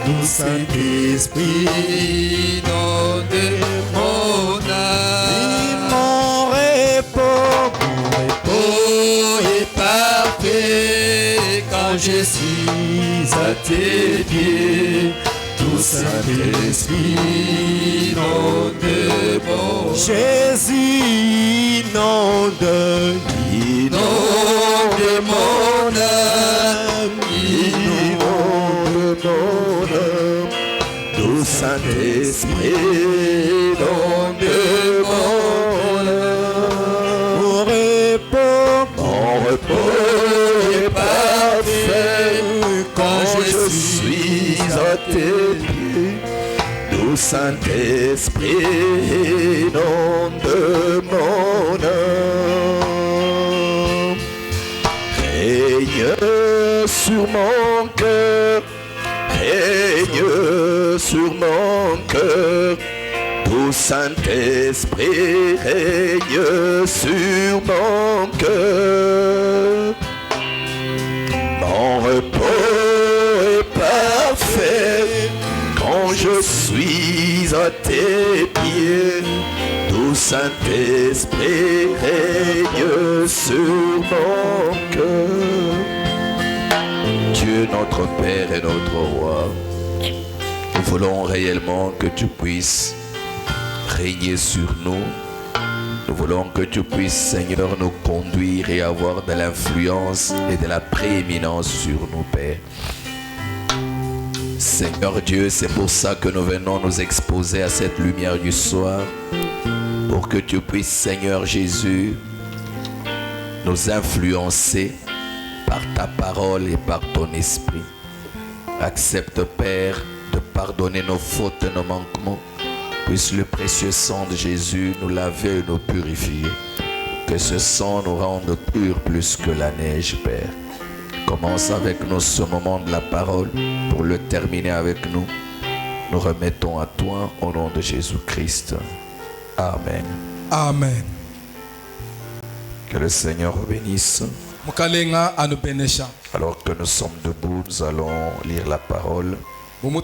tout Saint-Esprit, inonde mon âme. Mon repos est parfait quand je suis à tes pieds. Tout Saint-Esprit, inonde mon âme. Jésus, inonde mon âme. Inonde mon âme. Tout Saint-Esprit, inonde mon âme. Mon repos est parfait quand je suis à tes pieds. Tout Saint-Esprit, inonde mon âme. Règne sur mon cœur, règne sur mon cœur. Tout Saint-Esprit, règne sur mon cœur. Mon repos est parfait quand je suis à tes pieds. Tout Saint-Esprit, règne sur mon cœur. Dieu notre Père et notre Roi, nous voulons réellement que tu puisses régner sur nous. Nous voulons que tu puisses, Seigneur, nous conduire et avoir de l'influence et de la prééminence sur nous, Père. Seigneur Dieu, c'est pour ça que nous venons nous exposer à cette lumière du soir, pour que tu puisses, Seigneur Jésus, nous influencer par ta parole et par ton esprit. Accepte, Père, de pardonner nos fautes et nos manquements. Puisse le précieux sang de Jésus nous laver et nous purifier. Que ce sang nous rende purs plus que la neige, Père. Commence avec nous ce moment de la parole pour le terminer avec nous. Nous remettons à toi au nom de Jésus-Christ. Amen. Amen. Que le Seigneur bénisse. Alors que nous sommes debout, nous allons lire la parole. Nous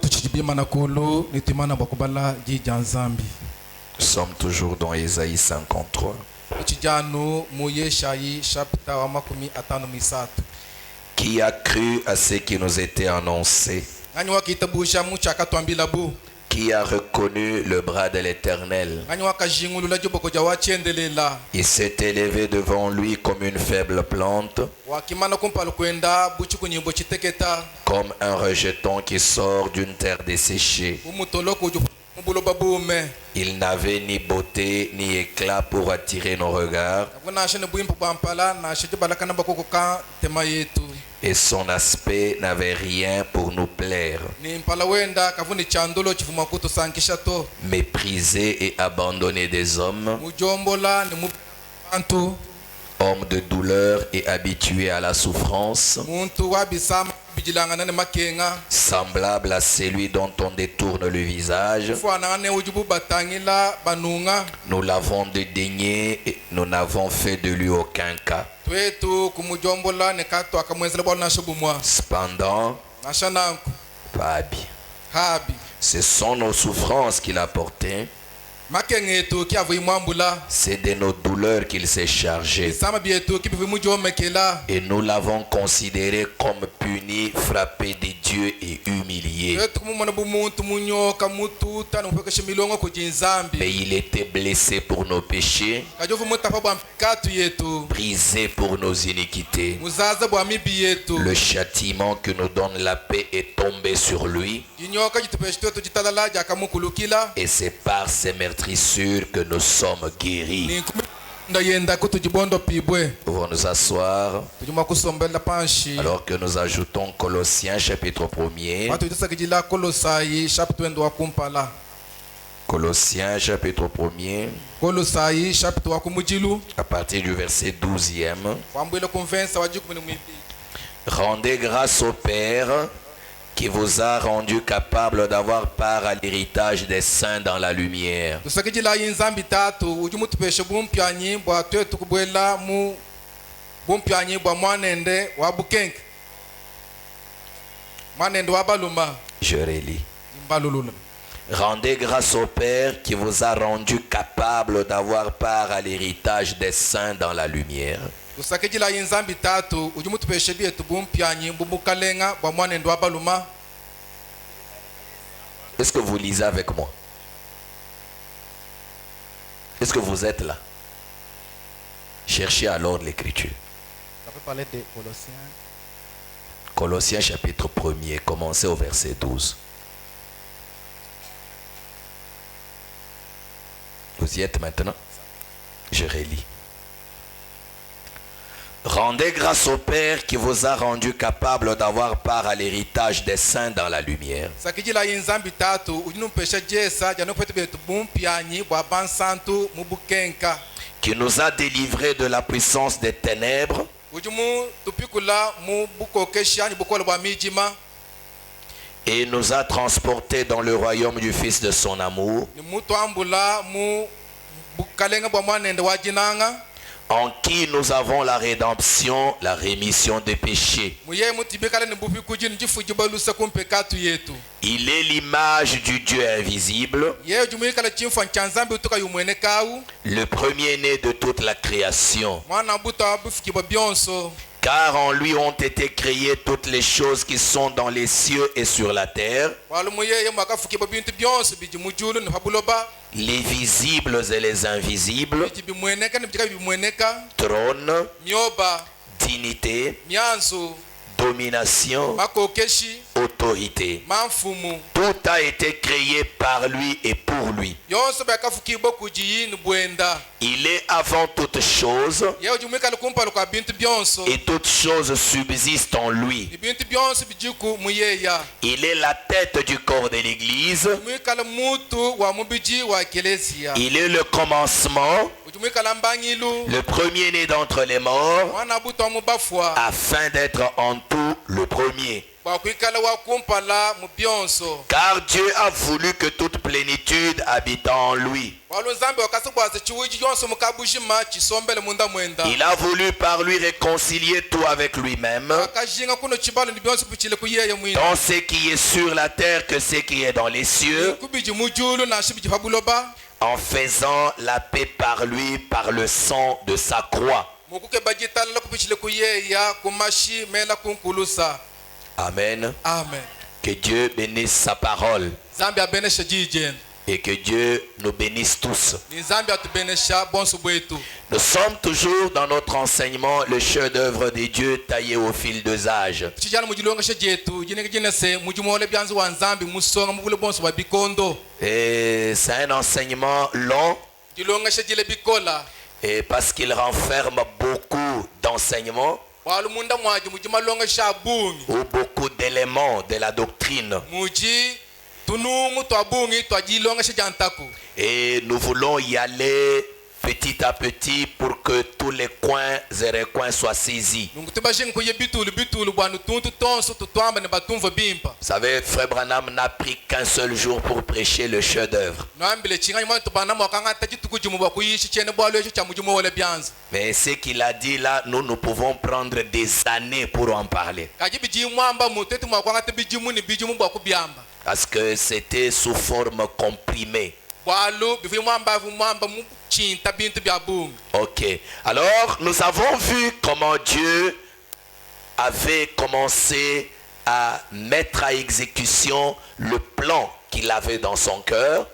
sommes toujours dans Ésaïe 53. Qui a cru à ce qui nous était annoncé? Qui a reconnu le bras de l'Éternel? Il s'est élevé devant lui comme une faible plante, comme un rejeton qui sort d'une terre desséchée. Il n'avait ni beauté ni éclat pour attirer nos regards, et son aspect n'avait rien pour nous plaire. Méprisé et abandonné des hommes, homme de douleur et habitué à la souffrance, semblable à celui dont on détourne le visage. Nous l'avons dédaigné et nous n'avons fait de lui aucun cas. Cependant, ce sont nos souffrances qu'il a portées. C'est de nos douleurs qu'il s'est chargé. Et nous l'avons considéré comme puni, frappé de Dieu et humilié. Mais il était blessé pour nos péchés, brisé pour nos iniquités. Le châtiment que nous donne la paix est tombé sur lui. Et c'est par ses meurtrissures que nous sommes guéris. Pouvons nous asseoir alors que nous ajoutons Colossiens chapitre 1er. Colossiens chapitre 1er à partir du verset 12e. Rendez grâce au Père qui vous a rendu capable d'avoir part à l'héritage des saints dans la lumière. Je relis. Rendez grâce au Père qui vous a rendu capable d'avoir part à l'héritage des saints dans la lumière. Est-ce que vous lisez avec moi? Est-ce que vous êtes là? Cherchez alors l'écriture. Ça peut parler de Colossiens. Colossiens chapitre 1er, commencez au verset 12. Vous y êtes maintenant? Je relis. Rendez grâce au Père qui vous a rendu capable d'avoir part à l'héritage des saints dans la lumière. Qui nous a délivrés de la puissance des ténèbres et nous a transportés dans le royaume du Fils de son amour, en qui nous avons la rédemption, la rémission des péchés. Il est l'image du Dieu invisible, le premier-né de toute la création. Car en lui ont été créées toutes les choses qui sont dans les cieux et sur la terre, les visibles et les invisibles, trône, dignité, domination, autorité. Tout a été créé par lui et pour lui. Il est avant toute chose et toutes choses subsistent en lui. Il est la tête du corps de l'Église. Il est le commencement, le premier-né d'entre les morts, afin d'être en tout le premier. Car Dieu a voulu que toute plénitude habite en lui. Il a voulu par lui réconcilier tout avec lui-même, tant ce qui est sur la terre que ce qui est dans les cieux, en faisant la paix par lui, par le sang de sa croix. Amen. Amen. Que Dieu bénisse sa parole. Et que Dieu nous bénisse tous. Nous sommes toujours dans notre enseignement, le chef-d'œuvre de Dieu taillé au fil des âges. Et c'est un enseignement long. Et parce qu'il renferme beaucoup d'enseignements ou beaucoup d'éléments de la doctrine. Et nous voulons y aller petit à petit pour que tous les coins et recoins soient saisis. Vous savez, Frère Branham n'a pris qu'un seul jour pour prêcher le chef-d'œuvre. Mais ce qu'il a dit là, nous pouvons prendre des années pour en parler. Parce que c'était sous forme comprimée. Ok. Alors, nous avons vu comment Dieu avait commencé à mettre à exécution le plan qu'il avait dans son cœur.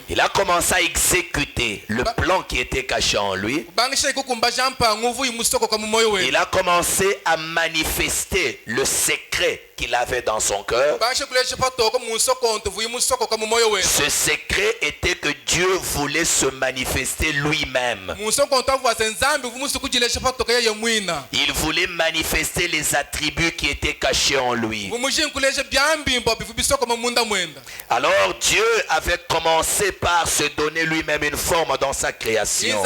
Il a commencé à exécuter le plan qui était caché en lui. Il a commencé à manifester le secret qu'il avait dans son cœur. Ce secret était que Dieu voulait se manifester lui-même. Il voulait manifester les attributs qui étaient cachés en lui. Alors Dieu avait commencé par se donner lui-même une forme dans sa création.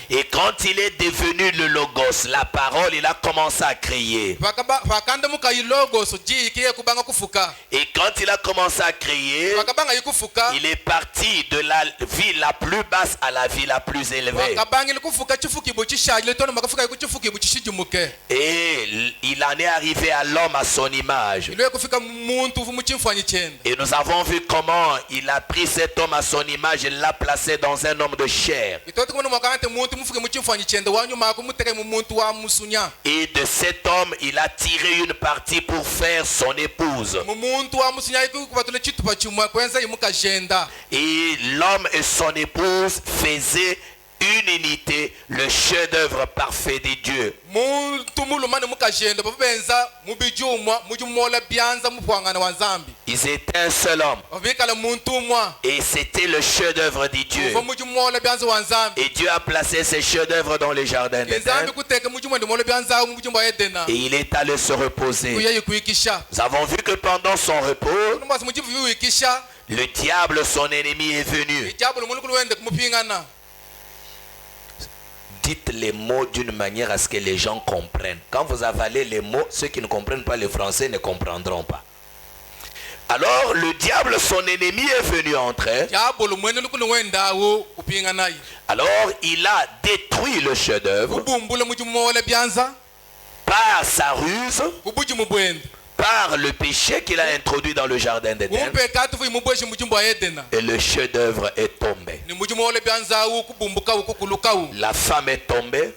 Et quand il est devenu le Logos, la parole, il a commencé à créer. Et quand il a commencé à créer, il est parti de la vie la plus basse à la vie la plus élevée. Et il en est arrivé à l'homme à son image. Et nous avons vu comment il a pris cet homme à son image et l'a placé dans un homme de chair. Et de cet homme, il a tiré une partie pour faire son épouse. Et l'homme et son épouse faisaient une unité, le chef-d'œuvre parfait de Dieu. Ils étaient un seul homme. Et c'était le chef-d'œuvre de Dieu. Et Dieu a placé ces chefs-d'œuvre dans les jardins d'Éden. Et il est allé se reposer. Nous avons vu que pendant son repos, le diable, son ennemi, est venu. Dites les mots d'une manière à ce que les gens comprennent. Quand vous avalez les mots, ceux qui ne comprennent pas le français ne comprendront pas. Alors le diable, son ennemi, est venu entrer. Alors il a détruit le chef-d'œuvre par sa ruse, par le péché qu'il a introduit dans le jardin d'Éden. Et le chef-d'œuvre est tombé. La femme est tombée.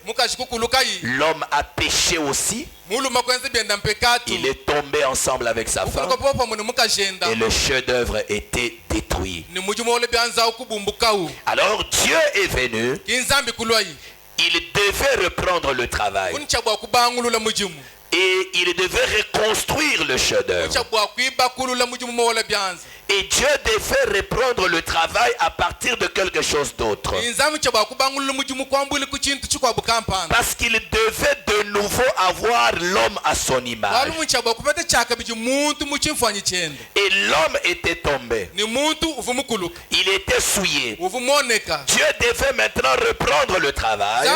L'homme a péché aussi. Il est tombé ensemble avec sa femme. Et le chef-d'œuvre était détruit. Alors Dieu est venu. Il devait reprendre le travail. Et il devait reconstruire le chef-d'œuvre. Et Dieu devait reprendre le travail à partir de quelque chose d'autre. Parce qu'il devait de nouveau avoir l'homme à son image. Et l'homme était tombé. Il était souillé. Dieu devait maintenant reprendre le travail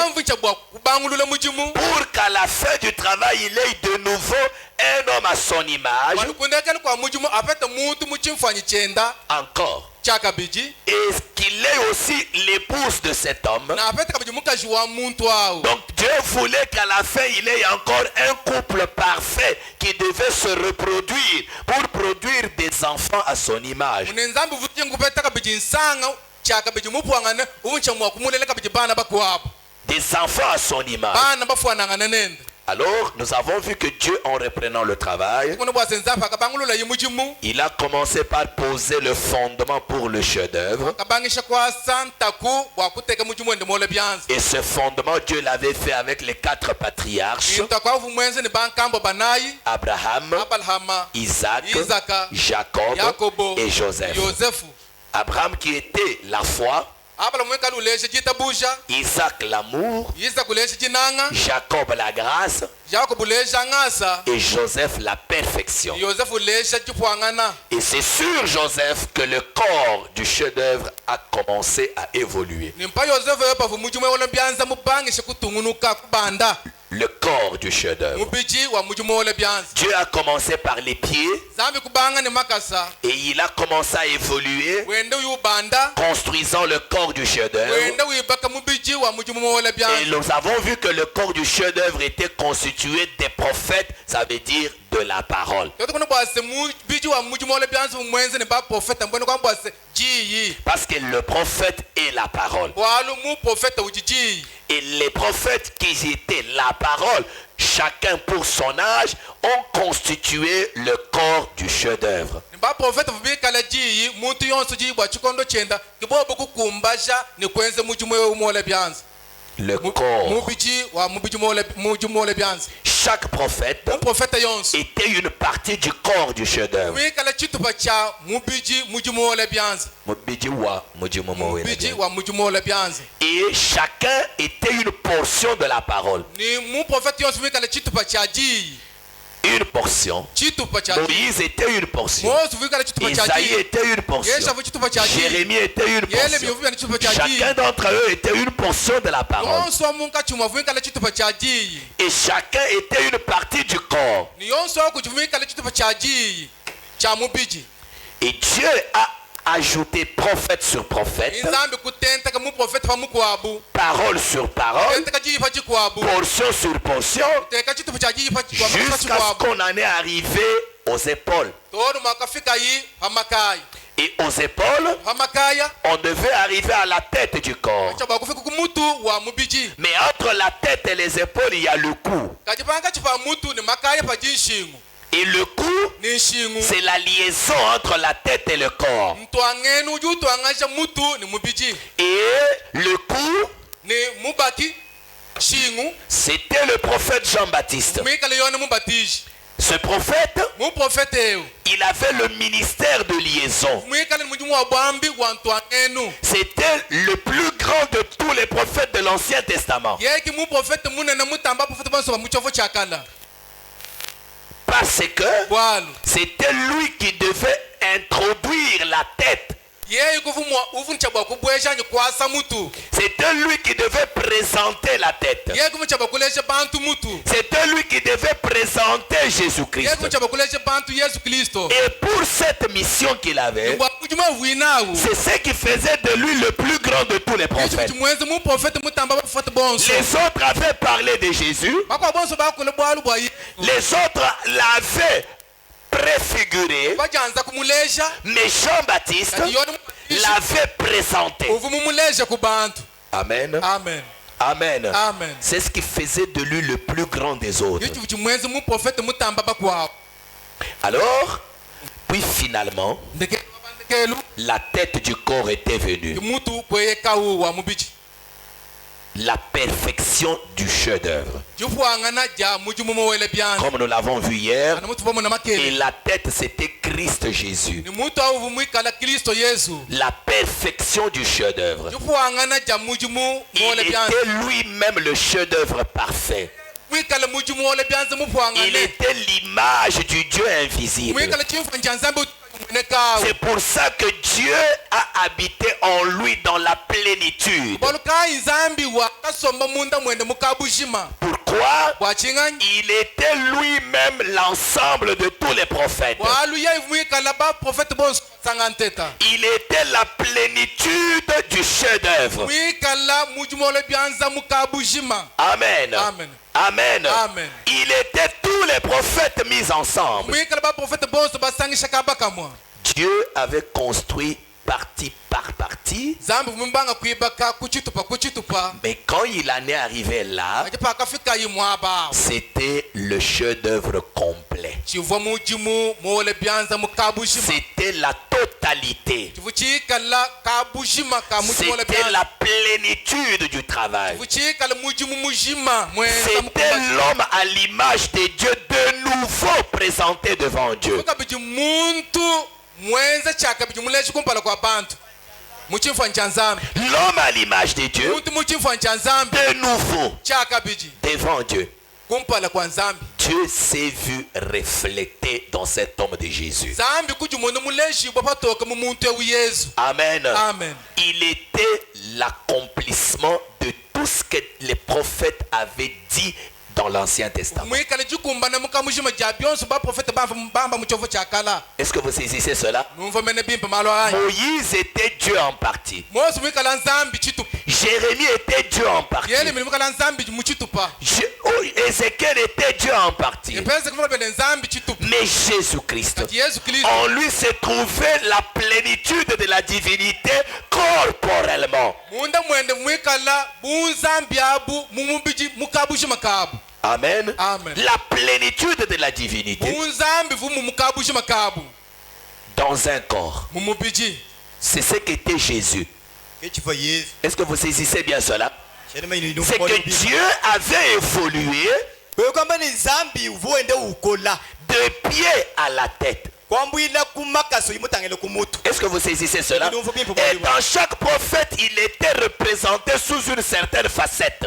pour qu'à la fin du travail, il ait de nouveau un homme à son image. Encore. Et qu'il ait aussi l'épouse de cet homme. Donc Dieu voulait qu'à la fin il ait encore un couple parfait qui devait se reproduire pour produire des enfants à son image. Des enfants à son image. Alors, nous avons vu que Dieu, en reprenant le travail, il a commencé par poser le fondement pour le chef-d'œuvre. Et ce fondement, Dieu l'avait fait avec les 4 patriarches: Abraham, Isaac, Jacob et Joseph. Abraham qui était la foi, Isaac l'amour, Jacob la grâce et Joseph la perfection. Et c'est sur Joseph que le corps du chef-d'œuvre a commencé à évoluer. Le corps du chef-d'œuvre. Dieu a commencé par les pieds et il a commencé à évoluer, construisant le corps du chef-d'œuvre. Et nous avons vu que le corps du chef-d'œuvre était constitué des prophètes, ça veut dire de la parole. Parce que le prophète est la parole. Et les prophètes qui étaient la parole, chacun pour son âge, ont constitué le corps du chef-d'œuvre. Le corps. Chaque prophète était une partie du corps du chef-d'œuvre. Et chacun était une portion de la parole. une portion. Moïse était une portion. Isaïe était une portion. Jérémie était une portion. Chacun d'entre eux était une portion de la parole. Et chacun était une partie du corps. Et Dieu a ajouté prophète sur prophète, parole sur parole, portion sur portion, jusqu'à ce qu'on en est arrivé aux épaules. Et aux épaules, on devait arriver à la tête du corps. Mais entre la tête et les épaules, il y a le cou. Et le cou, c'est la liaison entre la tête et le corps. Et le cou, c'était le prophète Jean-Baptiste. Ce prophète, il avait le ministère de liaison. C'était le plus grand de tous les prophètes de l'Ancien Testament. Parce que c'était lui qui devait introduire la tête. C'était lui qui devait présenter la tête. C'était lui qui devait présenter Jésus-Christ. Et pour cette mission qu'il avait, c'est ce qui faisait de lui le plus grand de tous les prophètes. Les autres avaient parlé de Jésus. Les autres l'avaient préfiguré, mais Jean-Baptiste l'avait présenté. Amen. Amen. Amen. Amen. C'est ce qui faisait de lui le plus grand des autres. Alors, puis finalement, la tête du corps était venue. La perfection du chef-d'œuvre. Comme nous l'avons vu hier, et la tête c'était Christ Jésus. La perfection du chef-d'œuvre. Il était lui-même le chef-d'œuvre parfait. Il était l'image du Dieu invisible. C'est pour ça que Dieu a habité en lui dans la plénitude. Pourquoi? Il était lui-même l'ensemble de tous les prophètes. Il était la plénitude du chef-d'œuvre. Amen. Amen. Amen. Amen. Il était tous les prophètes mis ensemble. Dieu avait construit partie par partie. Mais quand il en est arrivé là, c'était le chef-d'œuvre complet. C'était la totalité. C'était la plénitude du travail. C'était l'homme à l'image de Dieu de nouveau présenté devant Dieu. L'homme à l'image de Dieu de nouveau devant Dieu. Dieu s'est vu reflété dans cet homme de Jésus. Amen. Amen. Il était l'accomplissement de tout ce que les prophètes avaient dit dans l'Ancien Testament. Est-ce que vous saisissez cela? Moïse était Dieu en partie. Jérémie était Dieu en partie. Ézéchiel était Dieu en partie. Mais Jésus-Christ, en lui se trouvait la plénitude de la divinité corporellement. Amen. Amen. La plénitude de la divinité dans un corps. C'est ce qu'était Jésus. Est-ce que vous saisissez bien cela? C'est que Dieu avait évolué de pied à la tête. Est-ce que vous saisissez cela? Et dans chaque prophète, il était représenté sous une certaine facette.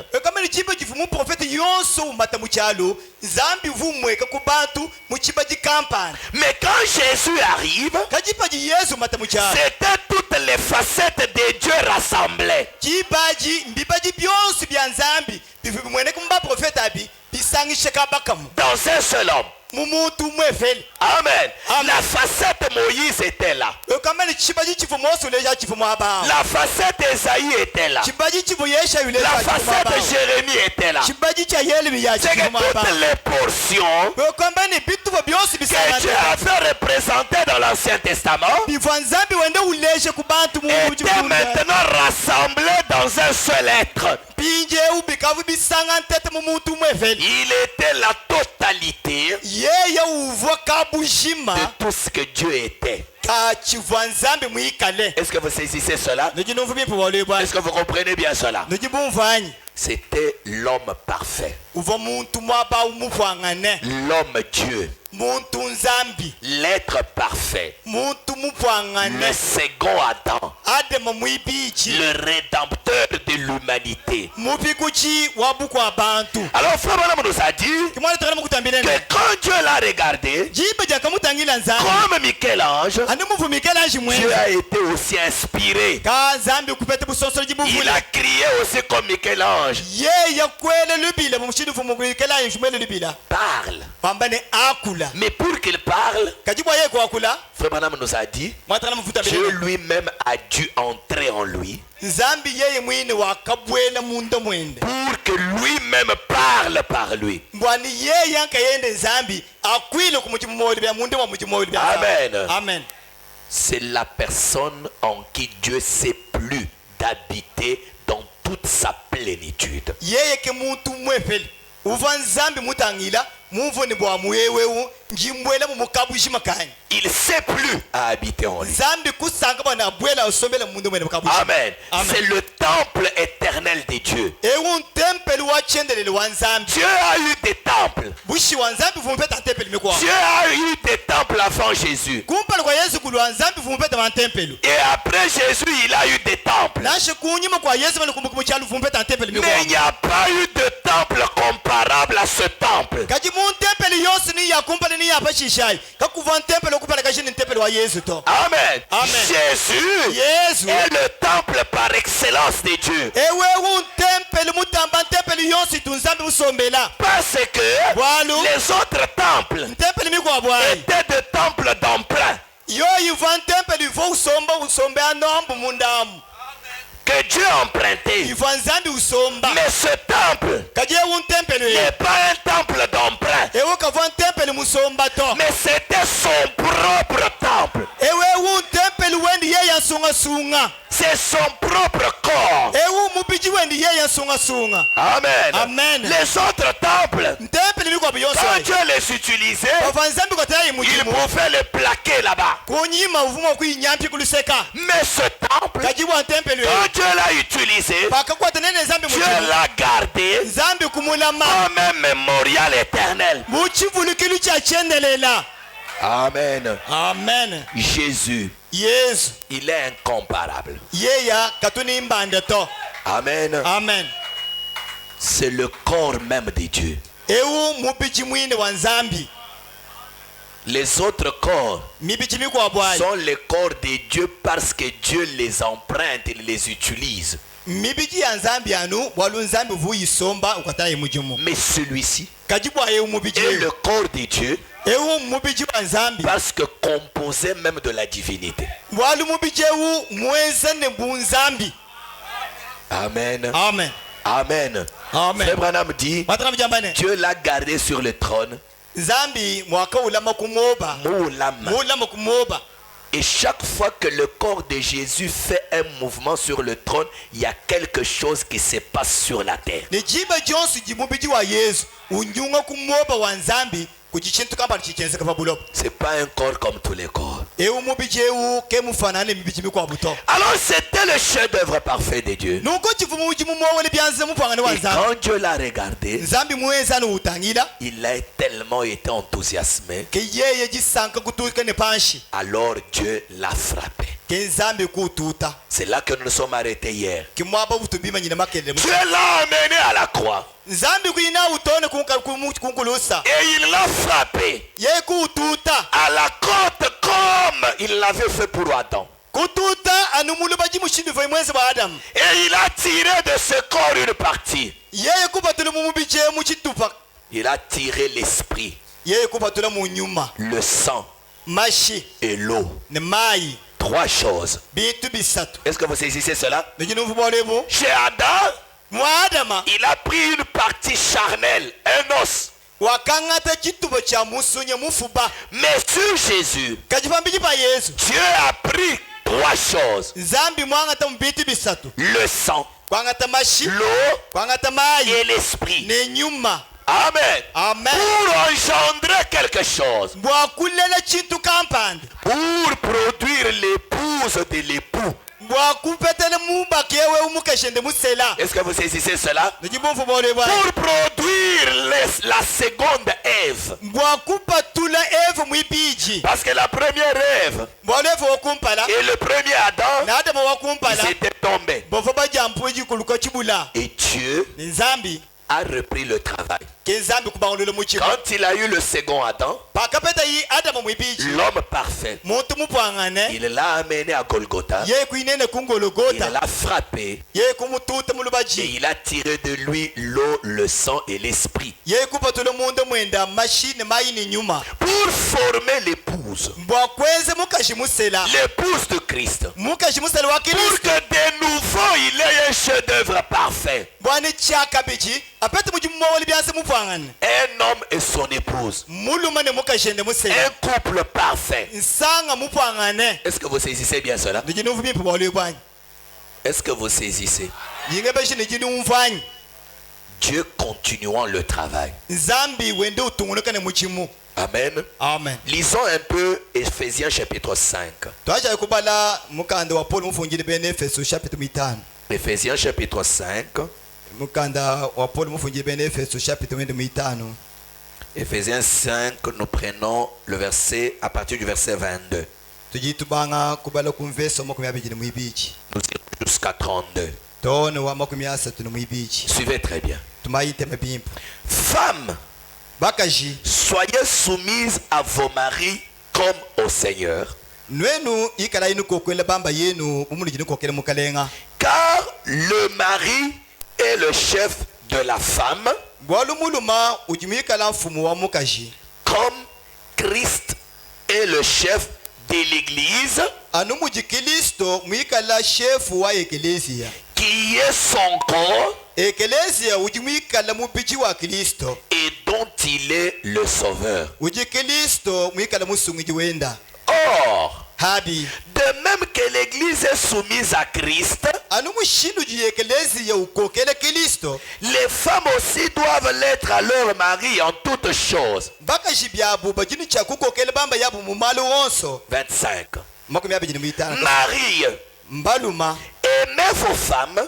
Mais quand Jésus arrive, c'était toutes les facettes de Dieu rassemblées. Dans un seul homme. Amen. La facette Moïse était là. La facette Esaïe était là. La facette Jérémie était là. C'est que toutes les portions que Dieu avait représentées dans l'Ancien Testament étaient maintenant rassemblées dans un seul être. Il était la totalité de tout ce que Dieu était. Est-ce que vous saisissez cela? Est-ce que vous comprenez bien cela? C'était l'homme parfait. L'homme Dieu. L'être parfait. Le second Adam. Le rédempteur de l'humanité. Alors frère Branham nous a dit que quand Dieu l'a regardé, comme Michel-Ange, Dieu a été aussi inspiré. Il a crié aussi comme Michel-Ange. Parle. Mais pour qu'il parle, frère Branham nous a dit, Dieu lui-même a dû entrer en lui pour que lui-même parle par lui. Amen. Amen. C'est la personne en qui Dieu s'est plu d'habiter dans toute sa plénitude. Il sait plus à habiter en lui. Amen. C'est le temple éternel de Dieu. Dieu a eu des temples. Dieu a eu des temples avant Jésus. Et après Jésus, il a eu des temples. Mais il n'y a pas eu de temple comparable à ce temple. Amen. Jésus est le temple par excellence de Dieu. Parce que les autres temples étaient des temples d'emprunt que Dieu a emprunté. Mais ce temple n'est pas un temple d'emprunt, mais c'était son propre temple. C'est son propre corps. Amen. Amen. Les autres temples, quand Dieu les utilisait, il pouvait les plaquer là-bas. Mais ce temple, quand Dieu l'a utilisé, Dieu l'a gardé comme un mémorial éternel. Amen. Amen. Jésus, il est incomparable. Amen. Amen. C'est le corps même de Dieu. Les autres corps sont les corps de Dieu parce que Dieu les emprunte, il les utilise. Mais celui-ci est le corps de Dieu parce que composé même de la divinité. Amen. Amen. Amen. Amen. Frère Branham dit, Dieu l'a gardé sur le trône. Et chaque fois que le corps de Jésus fait un mouvement sur le trône, il y a quelque chose qui se passe sur la terre. C'est pas un corps comme tous les corps. Alors c'était le chef-d'œuvre parfait de Dieu. Et quand Dieu l'a regardé, il a tellement été enthousiasmé. Alors Dieu l'a frappé. C'est là que nous nous sommes arrêtés hier. Dieu l'a amené à la croix. Et il l'a frappé à la côte comme il l'avait fait pour Adam. Et il a tiré de ce corps une partie. Il a tiré l'esprit, le sang et l'eau. 3 choses. Est-ce que vous saisissez cela? Chez Adam, il a pris une partie charnelle, un os. Mais sur Jésus, Dieu a pris 3 choses. Le sang, l'eau et l'esprit. Amen. Pour engendrer quelque chose. Pour produire l'épouse de l'époux. Est-ce que vous saisissez cela? Pour produire la seconde Ève. Parce que la première Ève et le premier Adam, ils étaient tombés. Et Dieu a repris le travail. Quand il a eu le second Adam, l'homme parfait, il l'a amené à Golgotha. Il l'a frappé et il a tiré de lui l'eau, le sang et l'esprit pour former l'épouse, l'épouse de Christ, pour que de nouveau il ait un chef-d'œuvre parfait. Un homme et son épouse, un couple parfait. Est-ce que vous saisissez bien cela? Est-ce que vous saisissez? Dieu continuant le travail. Amen. Amen. Lisons un peu Ephésiens chapitre 5. Ephésiens chapitre 5. Ephésiens 5, nous prenons le verset à partir du verset 22. Nous irons jusqu'à 32. Suivez très bien. Femmes, soyez soumises à vos maris comme au Seigneur. Car le mari est le chef de la femme, comme Christ est le chef de l'Église, qui est son corps et dont il est le sauveur. Or, de même que l'Église est soumise à Christ, les femmes aussi doivent l'être à leur mari en toutes choses. 25. Marie, aimez vos femmes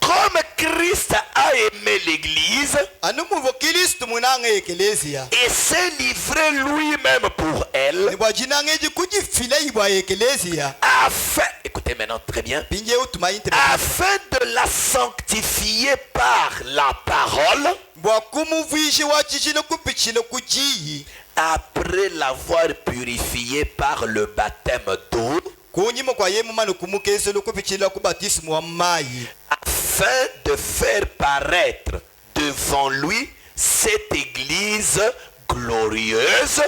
comme Christ a aimé l'Église et s'est livré lui-même pour elle, afin, écoutez maintenant très bien, afin de la sanctifier par la parole, après l'avoir purifiée par le baptême d'eau, afin de faire paraître devant lui cette église glorieuse,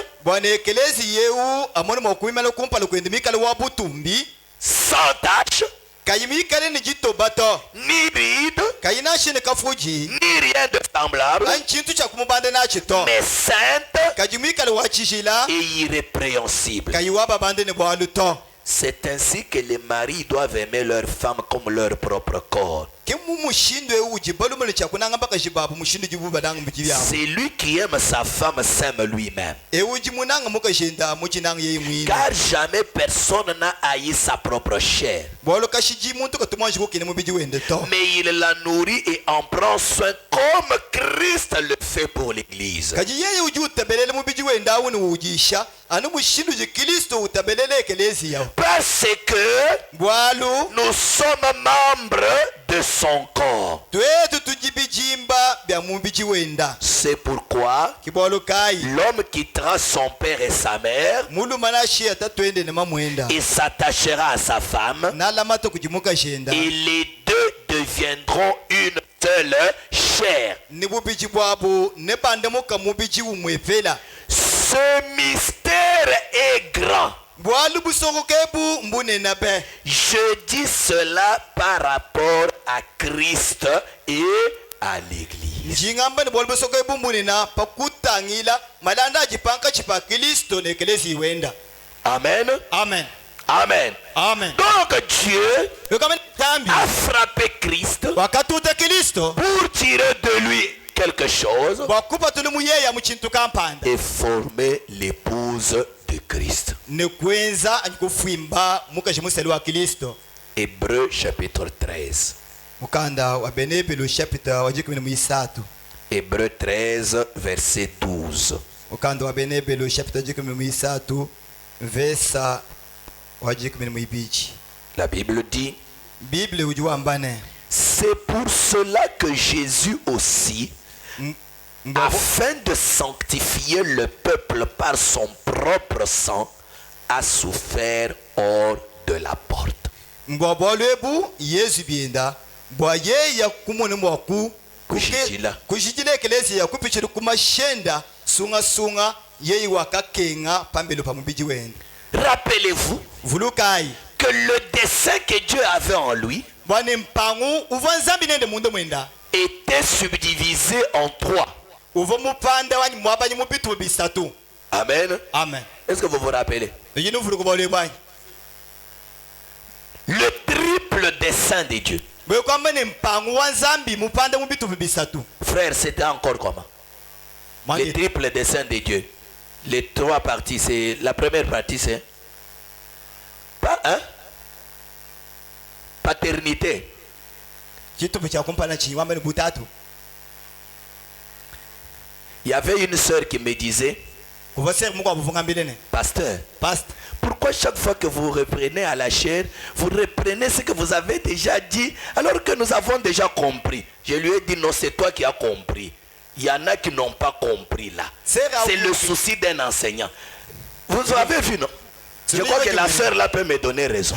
sans tache, ni ride, ni rien de semblable, mais sainte et irrépréhensible. C'est ainsi que les maris doivent aimer leur femme comme leur propre corps. C'est lui qui aime sa femme, s'aime lui-même. Car jamais personne n'a haï sa propre chair. Mais il la nourrit et en prend soin comme Christ le fait pour l'Église. Parce que nous sommes membres de son corps. C'est pourquoi l'homme quittera son père et sa mère et s'attachera à sa femme, et les deux deviendront une seule chair. Ce mystère est grand. Je dis cela par rapport à Christ et à l'Église. Amen. Amen. Amen. Amen. Donc Dieu a frappé Christ pour tirer de lui quelque chose et former l'épouse de Christ. Hébreux chapitre 13. Hébreux 13 verset 12. La Bible dit, c'est pour cela que Jésus aussi, afin de sanctifier le peuple par son propre sang, a souffert hors de la porte. Rappelez-vous que le dessein que Dieu avait en lui était subdivisé en trois. Amen. Amen. Est-ce que vous vous rappelez? Le triple dessein de Dieu. Frère, c'était encore comment? Le triple dessein de Dieu. Les trois parties, c'est la première partie, c'est paternité. Il y avait une sœur qui me disait, pasteur, pourquoi chaque fois que vous reprenez à la chair, vous reprenez ce que vous avez déjà dit alors que nous avons déjà compris? Je lui ai dit non, c'est toi qui as compris. Il y en a qui n'ont pas compris là. C'est le souci d'un enseignant. Vous avez vu, non? Je crois que la sœur là peut me donner raison.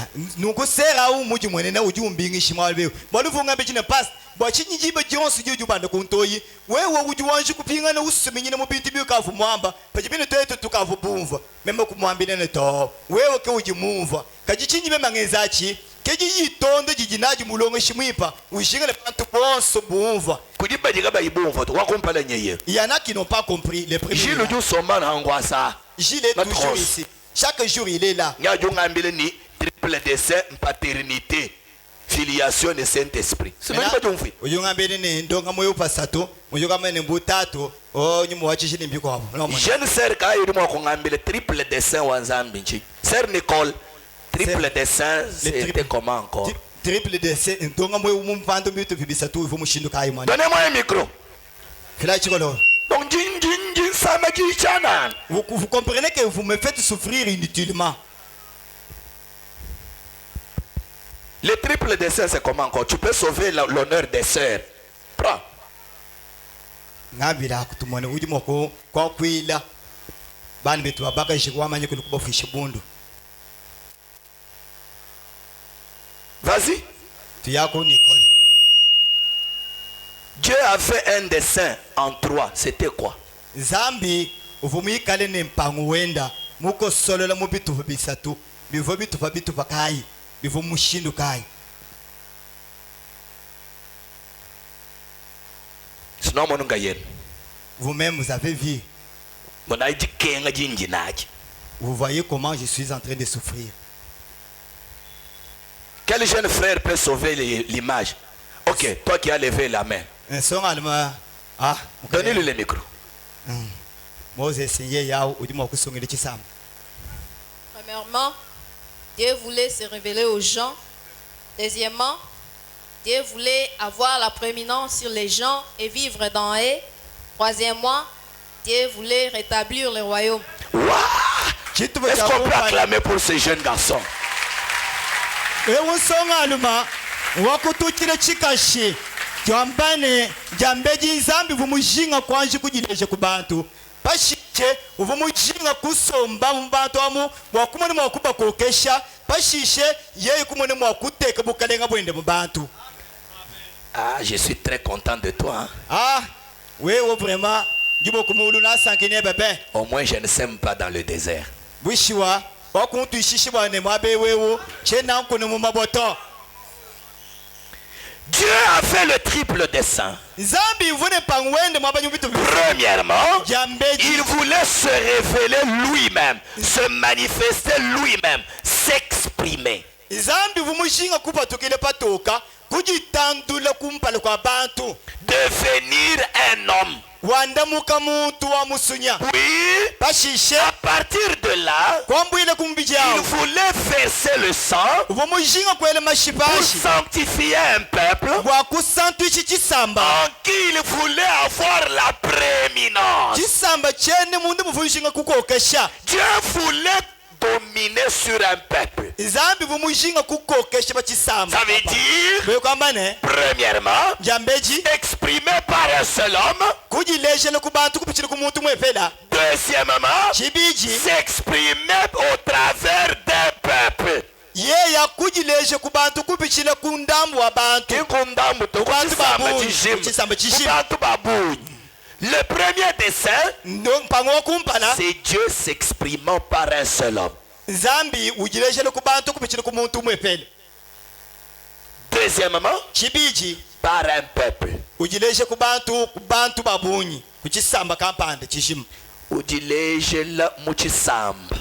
Il y en a qui n'ont pas compris les premiers. Gilles est toujours ici. Chaque jour il est là. Triple dessein, paternité, filiation et Saint-Esprit. C'est même pas ton fils. Jeune sœur quand il m'a triple dessein wanzambi. Sœur Nicole, triple dessein, c'était comment encore? Triple dessein. Donnez-moi un micro. Donc, vous comprenez que vous me faites souffrir inutilement. Le triple dessein, c'est comment encore? Tu peux sauver l'honneur des sœurs. Prends. Vas-y. Dieu a fait un dessein en trois. C'était quoi? Zambi uvumikale nempango wenda muko solola mu bitufu bisatu bivo bitufa kai bivo mushindu kai. Sinon mon ngayen. Vous-même vous avez vu. Vous voyez comment je suis en train de souffrir. Quel jeune frère peut sauver l'image? Ok, toi qui as levé la main, ensonga alima ah donnez-lui le micro. Moses ye yawo udima okusongela ekisamba. Premièrement, Dieu voulait se révéler aux gens. Deuxièmement, Dieu voulait avoir la prééminence sur les gens et vivre dans eux. Troisièmement, Dieu voulait rétablir le royaume. Waouh! Chitubo Est-ce cha qu'on peut kumpala acclamer pour ce jeune garçon? ewusonga alima wakutukile chikashi kyambane jambeji nzambi vumujinga kwanje kujileje ku bantu pashiche uvumujinga kusomba mu bantu amu wakumone mwakuba kokesha pashishe yeye kumone mwakuteka bukalenga bwende mu bantu. Ah, je suis très content de toi. Hein? Ah wewe vraiment ngibo kumulu nasankine bebe Au moins, je ne sème pas dans le désert. wishiwa wakuntu ishishi bwane mwabe wewe chena nkone mu maboto. Dieu a fait le triple des saints. Nzambi vune pangwende mwabanyu bitu Premièrement, jambeji il voulait se révéler lui-même, se manifester lui-même, s'exprimer. nzambi vumushinga kupatukile patoka kujitandula kumpala kwa bantu Devenir un homme. wandamuka muntu wa musunya Puis, pashishe à partir de là, kwambwile il kumbijao voulait verser le sang vumushinga kwele pour mashipashi sanctifier un peuple gwa kusantu ichi chisamba en qui il voulait avoir la prééminence. chisamba chene mundu muvumushinga kukokesha Dieu voulait dominer sur un peuple. nzambi vumushinga kukokesha pa chisamba Ça veut dire, bwe kwamba ne premièrement, jambeji exprimé par un seul homme. kujileshele ku bantu kupichile ku muntu mwefela Deuxièmement, chibiji s'exprimer au travers d'un peuple. yeya kujileshe ku bantu kupichile ku ndambu wa bantu Kikundambu to Kubantu kuchisamba babunyi, chishimo. kuchisamba chishimo. Kubantu babunyi. Le premier dessein, mpango wokumpala c'est Dieu s'exprimant par un seul homme. nzambi ujileshele ku bantu kupichile ku muntu mwefele. Deuxièmement, chibiji par un peuple. ujileshe ku bantu babunyi ku chisamba kampande chishimo. Udilejela muchisamba.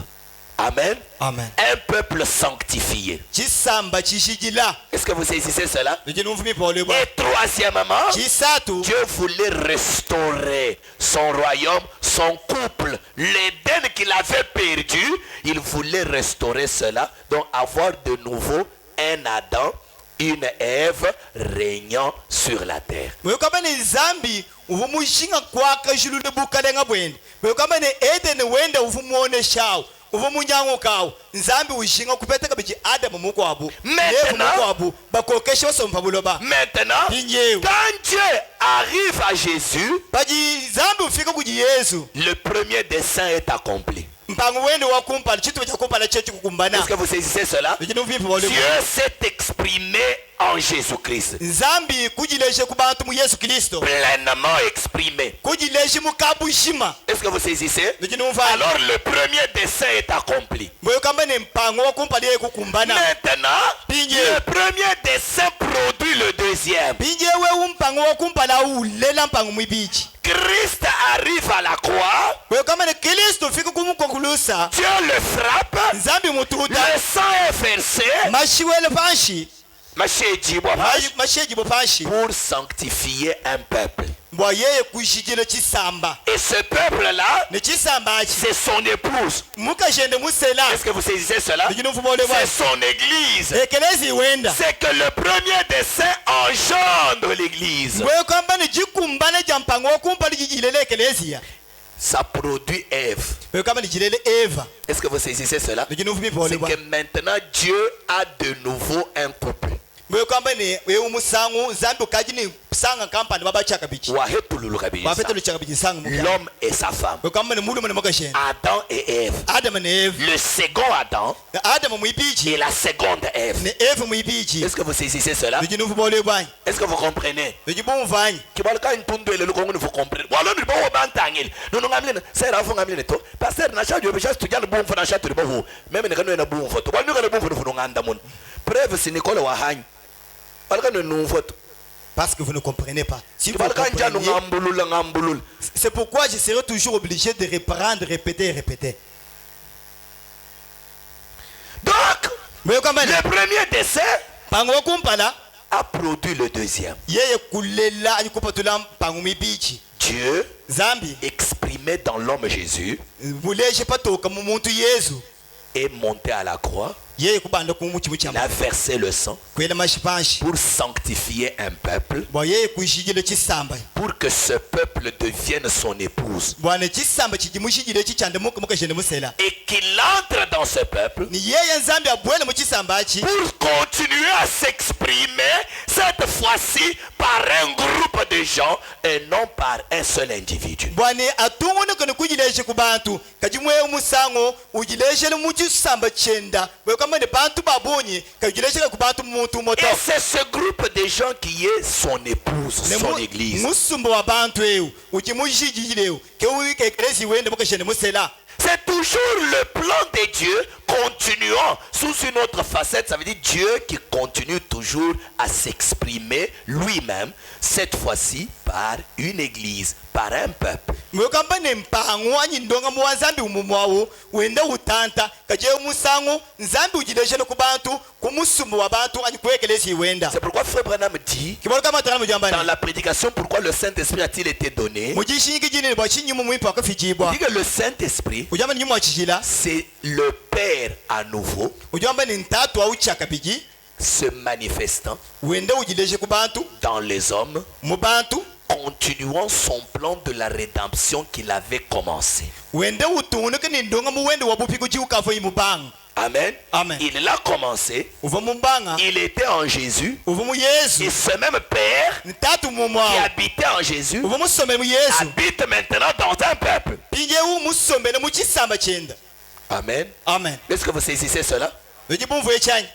Amen. Amen. Un peuple sanctifié. Chisamba chishijila Est-ce que vous saisissez cela? lijinumvumipole bwa Et troisièmement, chisatu Dieu voulait restaurer son royaume, son couple, l'Éden qu'il avait perdu. Il voulait restaurer cela, donc avoir de nouveau un Adam, une Ève régnant sur la terre. bwekamba ne nzambi uvumushinga kwaka jilule bukalenga bwende bwekamba ne edeni wende uvumuoneshawo uvumunyango kawo nzambi ushinga kupeteka biji adamu mukwabu Maintenant- mukwabu bakokeshe basompa buloba Maintenant, Pinyewe. quand Dieu arrive à Jésus, baji nzambi ufika kuji yesu le premier dessein est accompli. mpango wende wakumpala chituba chakumpala chechi kukumbana Est-ce que vous saisissez cela? lijinumvipa Dieu s'est exprimé en Jésus-Christ. nzambi kujileshe ku bantu mu yesu kristo Pleinement exprimé. kujileshe mukabushima Est-ce que vous saisissez? lijinumva Alors le premier dessein est accompli. bwekamba ne mpango wakumpala ye kukumbana Maintenant, Pinye. le premier dessein produit le deuxième. pinjewe umpango wakumpala ulela mpango mwibiji Christ arrive à la croix, bwekamba ne kristo ufika kumukonkulusa Dieu le frappe, nzambi mututa le sang est versé, mashiwele panshi mashejibo panshi pour sanctifier un peuple. mbwa yeye kuishijile chisamba Et ce peuple-là, ne chisamba achi c'est son épouse. mukajende musela Est-ce que vous saisissez cela? lijinumfumole bwa C'est son église. ekelezi iwenda C'est que le premier dessein engendre l'église. bwekamba ne jikumbana ja mpango wakumpala jijilele ekeleziya Ça produit Ève. bwekamba ne jilele eva Est-ce que vous saisissez cela? lijinumfumipole C'est bwa que maintenant Dieu a de nouveau un couple. bwekamba ne weumusangu nzambi ukajini sanga kampani babachaka bichi Wahetululu kabisa. bafetelo chaka bichi sanga muka L'homme et sa femme. bwekamba ne mulume ne makashende Adam et Ève. adamu ne eva Le second Adam adamu et mwibiji la seconde Ève. ne eva mwibiji Est-ce que vous saisissez cela? lijinumfumole bwanyi Est-ce que vous comprenez? lijibumvanyi Kibalika intundwele lukongo vous comprenez. Walo ni bo bantangile. Nono ngamlene sera afu ngamlene to. Pasteur na chajo be chasto jana bumfa na chato bo. Meme ne kanwe na bumfa to. Walo kana bumfa no nganda mun. Preuve si Nicole wa hanyi. Balika no numfa to. parce que vous ne comprenez pas. Si vous Kibalika njano compreniez, ngambulula ngambulula. c'est pourquoi je serai toujours obligé de reprendre, répéter et répéter. Donc, Mais comme le premier dessein pango kumpala a produit le deuxième. yeye kulela anyikupatula mpango mibiji Dieu, zambi exprimé dans l'homme Jésus, buleje patoka mu muntu Yesu est monté à la croix. yeye kubanda ku muchimu Il a chama versé le sang kwela mashipanshi pour sanctifier un peuple, bwa yeye kuishijile chisamba pour que ce peuple devienne son épouse. bwana chisamba chijimushijile chichande muka mukajende musela Et qu'il entre dans ce peuple ni yeye nzambi abwele mu chisamba achi pour continuer à s'exprimer, cette fois-ci par un groupe de gens et non par un seul individu. bwana atungone kono kujileje ku bantu kajimwe umusango ujileje mu chisamba chenda bwe kama ne bantu babonye kajileje ku bantu muntu moto Et c'est ce groupe de gens qui est son épouse, son église. musumba wa bantu eu ujimushijileu ke uike eklesi wende mukajende musela. C'est toujours le plan de Dieu continuant sous une autre facette. Ça veut dire Dieu qui continue toujours à s'exprimer lui-même, cette fois-ci par une église, par un peuple. mwekamba ne mpango anyindonga mu wanzambi umumwawo wende utanta kaje umusango nzambi ujileje ku bantu kumusumba wa bantu anyikwekelesi wenda C'est pourquoi Frère Branham dit kibolo kama tana mu dans jambani la prédication pourquoi le Saint-Esprit a-t-il été donné. mujishingi jini bwa chinyumu mwipa Il akafijibwa dit que le Saint-Esprit, ujamba ni nyuma chijila c'est le Père à nouveau ujamba ni ntatu au chakabiji se manifestant wende ujileje ku bantu dans les hommes, mu bantu continuant son plan de la rédemption qu'il avait commencé. wende utunuke ni ndonga mu wende wabupiku chiukavo imubanga Amen. Amen. Il l'a commencé. uva mubanga Il était en Jésus. uva mu Et Yesu ce même Père ntatu qui mumwa habitait en Jésus uva musombe mu Yesu habite maintenant dans un peuple. pinje umusombele mu chisamba chenda. Amen. Amen. Est-ce que vous saisissez cela? Ujibumvu echanyi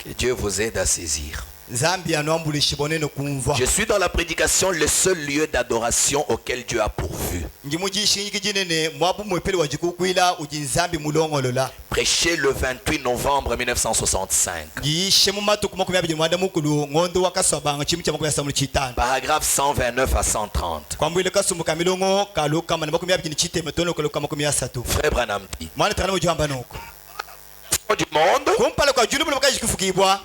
Que Dieu vous aide à saisir. Zambi anwambuli shibonene kumva Je suis dans la prédication le seul lieu d'adoration auquel Dieu a pourvu. ngimujishingi jinene mwabu mwepele wajikukwila ujinzambi mulongolola Prêché le 28 novembre 1965. ngishe mu matuku 20 mwanda mukulu ngondo wakaswabanga chimu cha 25 Paragraphe 129 à 130. kwambwile kasumuka milongo kaluka mana 20 chiteme tono kaluka 30 Frère Branham dit, mwana tana mujamba noko du monde, kumpala kwa julu bulaka jikufukibwa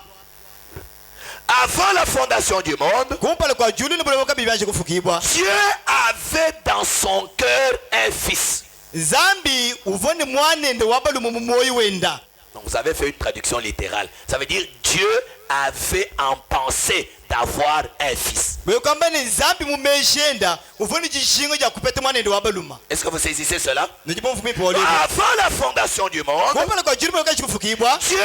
avant la fondation du monde, kumpala kwa julu bulaka bibanje kufukibwa Dieu avait dans son cœur un fils. zambi uvone mwanende wabalumu mu moyo wenda. Donc vous avez fait une traduction littérale. Ça veut dire Dieu avait en pensée d'avoir un fils. Bwekamba ne zambi mu meshenda uvone jishingo ja kupeta mwanende wabaluma Est-ce que vous saisissez cela? nijibomvu mipolo Avant la fondation du monde, kumpala kwa julu bulaka jikufukibwa Dieu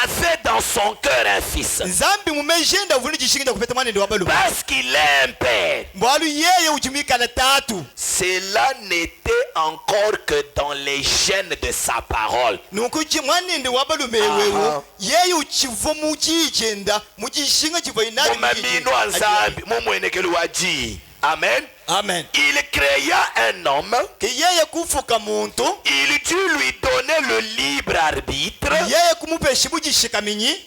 avait dans son cœur un fils. zambi mu meshenda uvone jishingo ja kupeta mwanende wabaluma Parce qu'il est un père. mbwalu yeye ujimikana tatu Cela n'était encore que dans les gènes de sa parole. nukuchi mwanende wabalume wewe yeye uchivo mu chijenda mu jishingo chivo inali Mumamino anzambi, mumwenekeli wa ji. Amen. amen Il créa un homme. ke yeye kufuka muntu Il dut lui donner le libre arbitre. yeye kumupesha bujishikaminyi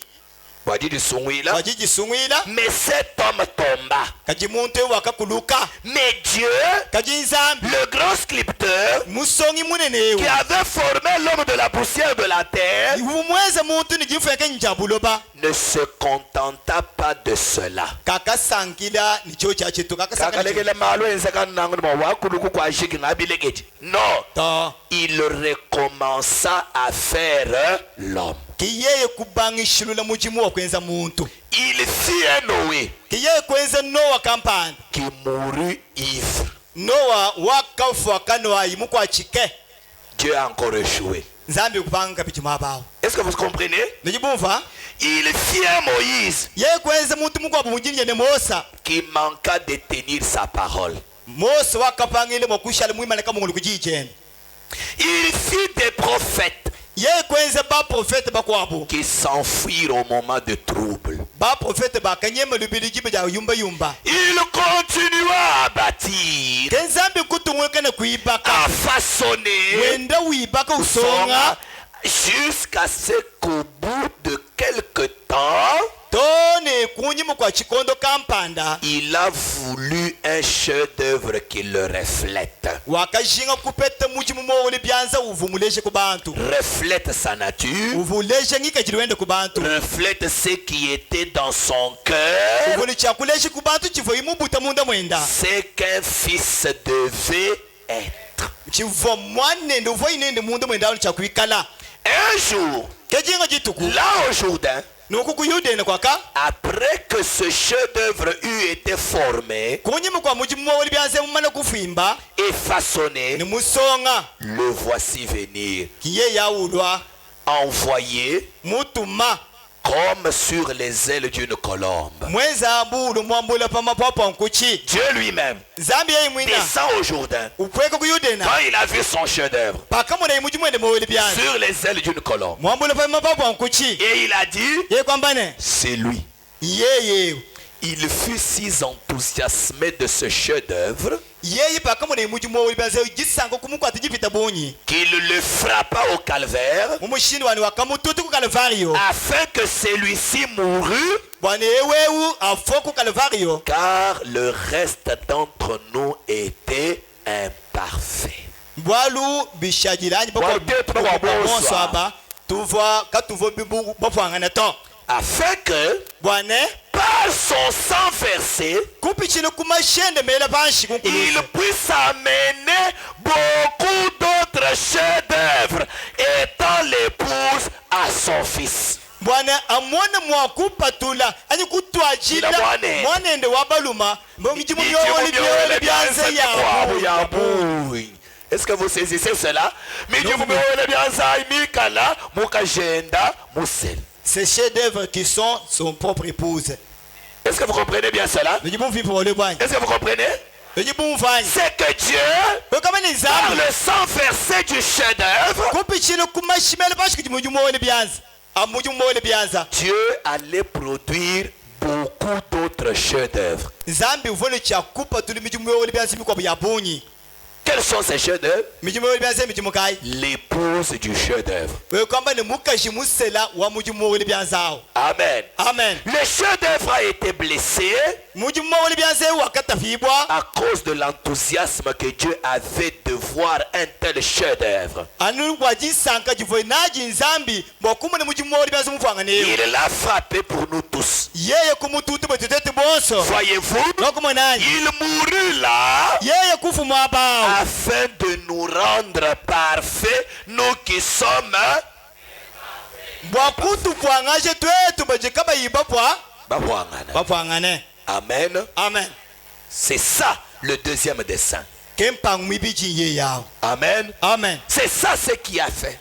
Wajijisungwila. wajijisungwila Mais cet homme tomba. kaji muntu wakakuluka Mais Dieu, kaji nzambi le grand sculpteur, musongi munene qui ewe avait formé l'homme de la poussière de la terre, umweze muntu nijifeke njabuloba ne se contenta pas de cela. kakasangila nicho chachitu kakasangila Kakalekele malo enzeka nangu ni wakuluku kwa shiki ngabilekeji. Non, ta il recommença à faire l'homme. kiyeye kubangishulula mujimu wakwenza muntu Il fit un Noé kiyeye kwenza Noa kampani qui mourut ivre. Noa wakafu akanoa imu kwa chike Dieu a encore échoué. nzambi kupanga pichima bao Est-ce que vous comprenez? nijibumva Il fit un Moïse yeye kwenza muntu mukwabu mujinje ne Mosa qui manqua de tenir sa parole. Mosa wakapangile mokushali mwimana kama ngulu kujijene Il fit des prophètes yeye kwenza ba profete bakwabu qui s'enfuirent au moment de trouble. ba profete bakanyema lubilijibe ja yumba yumba Il continua à bâtir, kenzambi kutungwekana kuibaka à façonner wenda wibaka usonga jusqu'à ce qu'au bout de quelque temps, tone kunyimu kwa chikondo kampanda il a voulu un chef-d'œuvre qui le reflète. wakajinga kupeta mujimu mowole byanza uvumuleje ku bantu Reflète sa nature, uvuleje ngika chiliwende ku bantu reflète ce qui était dans son cœur, uvuli chakuleje ku bantu chivo imubuta munda mwenda c'est qu'un fils devait être. chivo mwanende uvo inende munda mwenda uli chakuikala Un jour, kejinga jituku là au Jourdain, nuku kuyudene kwaka après que ce chef-d'œuvre eut été formé kunyimu kwa mujimu mowole byanza mumana kufimba et façonné, ni musonga le voici venir, kiye yaulwa envoyé mutuma comme sur les ailes d'une colombe. mwenza bulu mwambula pamapapa nkuchi Dieu lui-même zambi yeyi mwina descend au Jourdain ukweka kuyudena quand il a vu son chef-d'œuvre pakamuna imuji mwende mowole byanza sur les ailes d'une colombe. mwambula pamapapa nkuchi Et il a dit, ye kwambane c'est lui. yeye Il fut si enthousiasmé de ce chef-d'œuvre yeye pakamuna imuji mowole byanza gisanga kumukwata gipita bunyi qu'il le frappa au calvaire mumushini wani wakamututi ku kalvario afin que celui-ci mourût, bwana ewewu afo ku kalvario car le reste d'entre nous était imparfait. bwalu bishagiranye Watetu bakwabosa. bonso aba tuva katuvo bibu bafwangana to Afin que, bwana par son sang versé, kupichile kumashende mela banshi il kunkulusa puisse amener beaucoup d'autres chefs-d'œuvre, étant l'épouse à son fils. bwana amwone mwakupatula ani kutwajila Ila mwane. mwanende wabaluma mbongijimu byowole byowole byanze yabu Est-ce que vous saisissez cela? Est-ce ces chefs d'œuvre qui sont son propre épouse que vous comprenez bien cela? nijibumvipole bwanya Est-ce que vous comprenez? nijibumvanya C'est que Dieu, kama ni par zambi le sang versé du chef-d'œuvre, kupichile kumashimele bashi kujimujimu mowole byanza amujimu mowole byanza Dieu allait produire beaucoup d'autres chefs-d'œuvre. zambi uvole chakupatula mijimu mowole byanza mikwabo yabunyi Quels sont ces chefs-d'œuvre? mijimu mowole byanza mijimu kai L'épouse du chef-d'œuvre. wewe kwamba ni mukaji musela wa mujimu mowole byanzawo Amen. amen Le chef-d'œuvre a été blessé mujimu mowole byanza wakatafibwa à cause de l'enthousiasme que Dieu avait de voir un tel chef-d'œuvre. anu wajisanka jivoye naji nzambi mbokumune mujimu mowole byanza mufwanganeyo Il l'a frappé pour nous tous. yeye kumututu bwetutete bonso Voyez-vous, nokumonani il mourut là yeye kufuma abawo afin de nous rendre parfaits, nous qui sommes bwakutupwangaje twetu bajika bayiba pwa bapwangana. bapwangane Amen. amen C'est ça le deuxième dessein. kempangu mibiji ye yawo Amen. amen C'est ça ce qu'il a fait.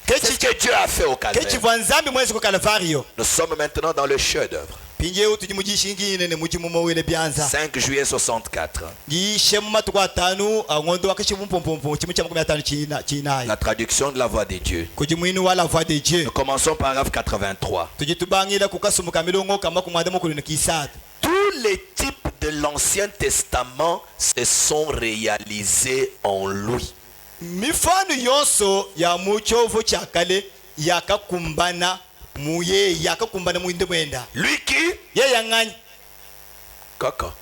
C'est ce que Dieu a fait au Calvaire. kechivwa nzambi mwezi ku kalvario Nous sommes maintenant dans le chef-d'œuvre. pinjewu tuji mujishingine ne mujimu mowele byanza 5 juillet 64. gishe mu matuku atanu ang'ondo wakashivumpompompo chimu cha 15 chinayo La traduction de la voix de Dieu. kujimwini wa la voix de Dieu Nous commençons paragraphe 83. tujitubangila kukasumuka milongo kama kumwanda mukulini kisatu Tous les types de l'Ancien Testament se sont réalisés en lui. mifano yonso ya muchovu cha kale yakakumbana muye yakakumbana muinde mwenda Lui qui? ye yang'anyi Coco.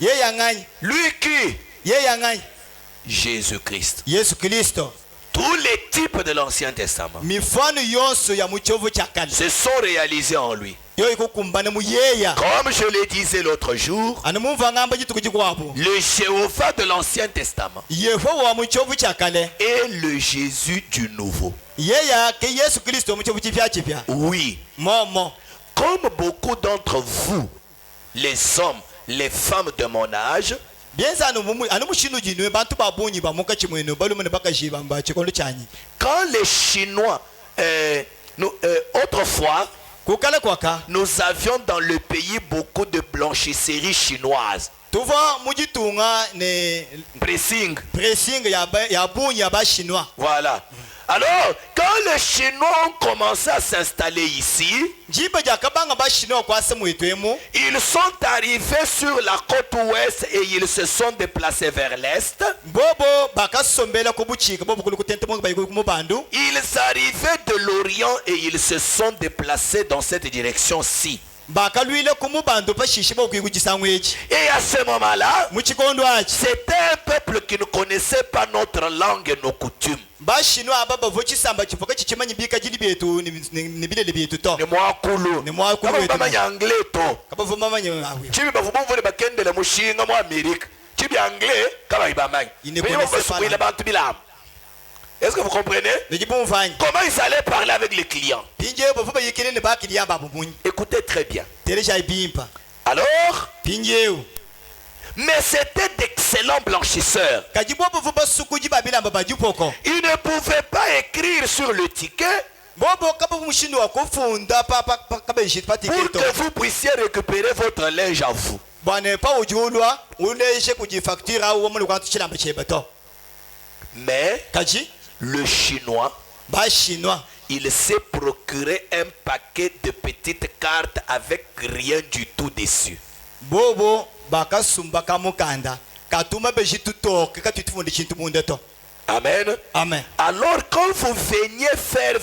ye yang'anyi Lui qui? ye yang'anyi Jésus-Christ. Yesu Kristo Tous les types de l'Ancien Testament mifano yonso ya muchovu cha kale se sont réalisés en lui. yo ikukumbana muyeya Comme je le disais l'autre jour, anamumva ngamba chituku chikwabo le Jéhovah de l'Ancien Testament yehova wa muchovu cha kale est le Jésus du Nouveau. yeya ke Yesu Kristo muchovu chipya chipya Oui. momo Comme beaucoup d'entre vous, les hommes, les femmes de mon âge, byenza anu mushinu jinwe bantu babunyi bamuka chimweno balumene bakajiba mba chikondo chanyi quand les Chinois, autrefois, kukala kwaka nous avions dans le pays beaucoup de blanchisseries chinoises. tuva mujitunga ne Pressing. pressing ya bunyi ya bashinwa Voilà. Alors, quand les Chinois ont commencé à s'installer ici, njiba jakabanga bashinwa kwase mwetwemu ils sont arrivés sur la côte ouest et ils se sont déplacés vers l'est. bobo bakasombela kubuchika bobo kuli kutentemo bayiko kumubandu Ils arrivaient de l'Orient et ils se sont déplacés dans cette direction-ci. bakalwile kumubantu pashishi bokwikujisangwa echi Et à ce moment-là, muchikondo achi c'était un peuple qui ne connaissait pas notre langue et nos coutumes. bashino aba bavo chisamba chifoka chichimanyi bika jili byetu ni bilele byetu to Ni mwakulu. Ni mwakulu Kama wetu. bamanya anglais to. kabavo mamanye awe Chibi bavumuvule bakendele mushinga mu Amerika. Chibi anglais kama ibamanyi. Il ne Mais connaissait on peut pas souiller la- bantu bilam. Est-ce que vous comprenez? nejibumvanyi Comment ils allaient parler avec les clients? pinje bavo bayikile ne bakiliya babo munyi Écoutez très bien. teresha ibimpa Alors, pinjeu mais c'était d'excellents blanchisseurs. kajibo bavo basukuji babilamba bajupoko Ils ne pouvaient pas écrire sur le ticket bobo kaba mushindo wakufunda kabeshi pour patiketo que vous puissiez récupérer votre linge à vous. bwana pa ujulwa uleshe kujifacture au wamuli kwantu chilamba chebato Mais kaji le chinois, bashinois il s'est procuré un paquet de petites cartes avec rien du tout dessus. bobo bakasumba kamukanda katuma beshi tutoke katutifundi chintu mundeto Amen. amen Alors quand vous veniez faire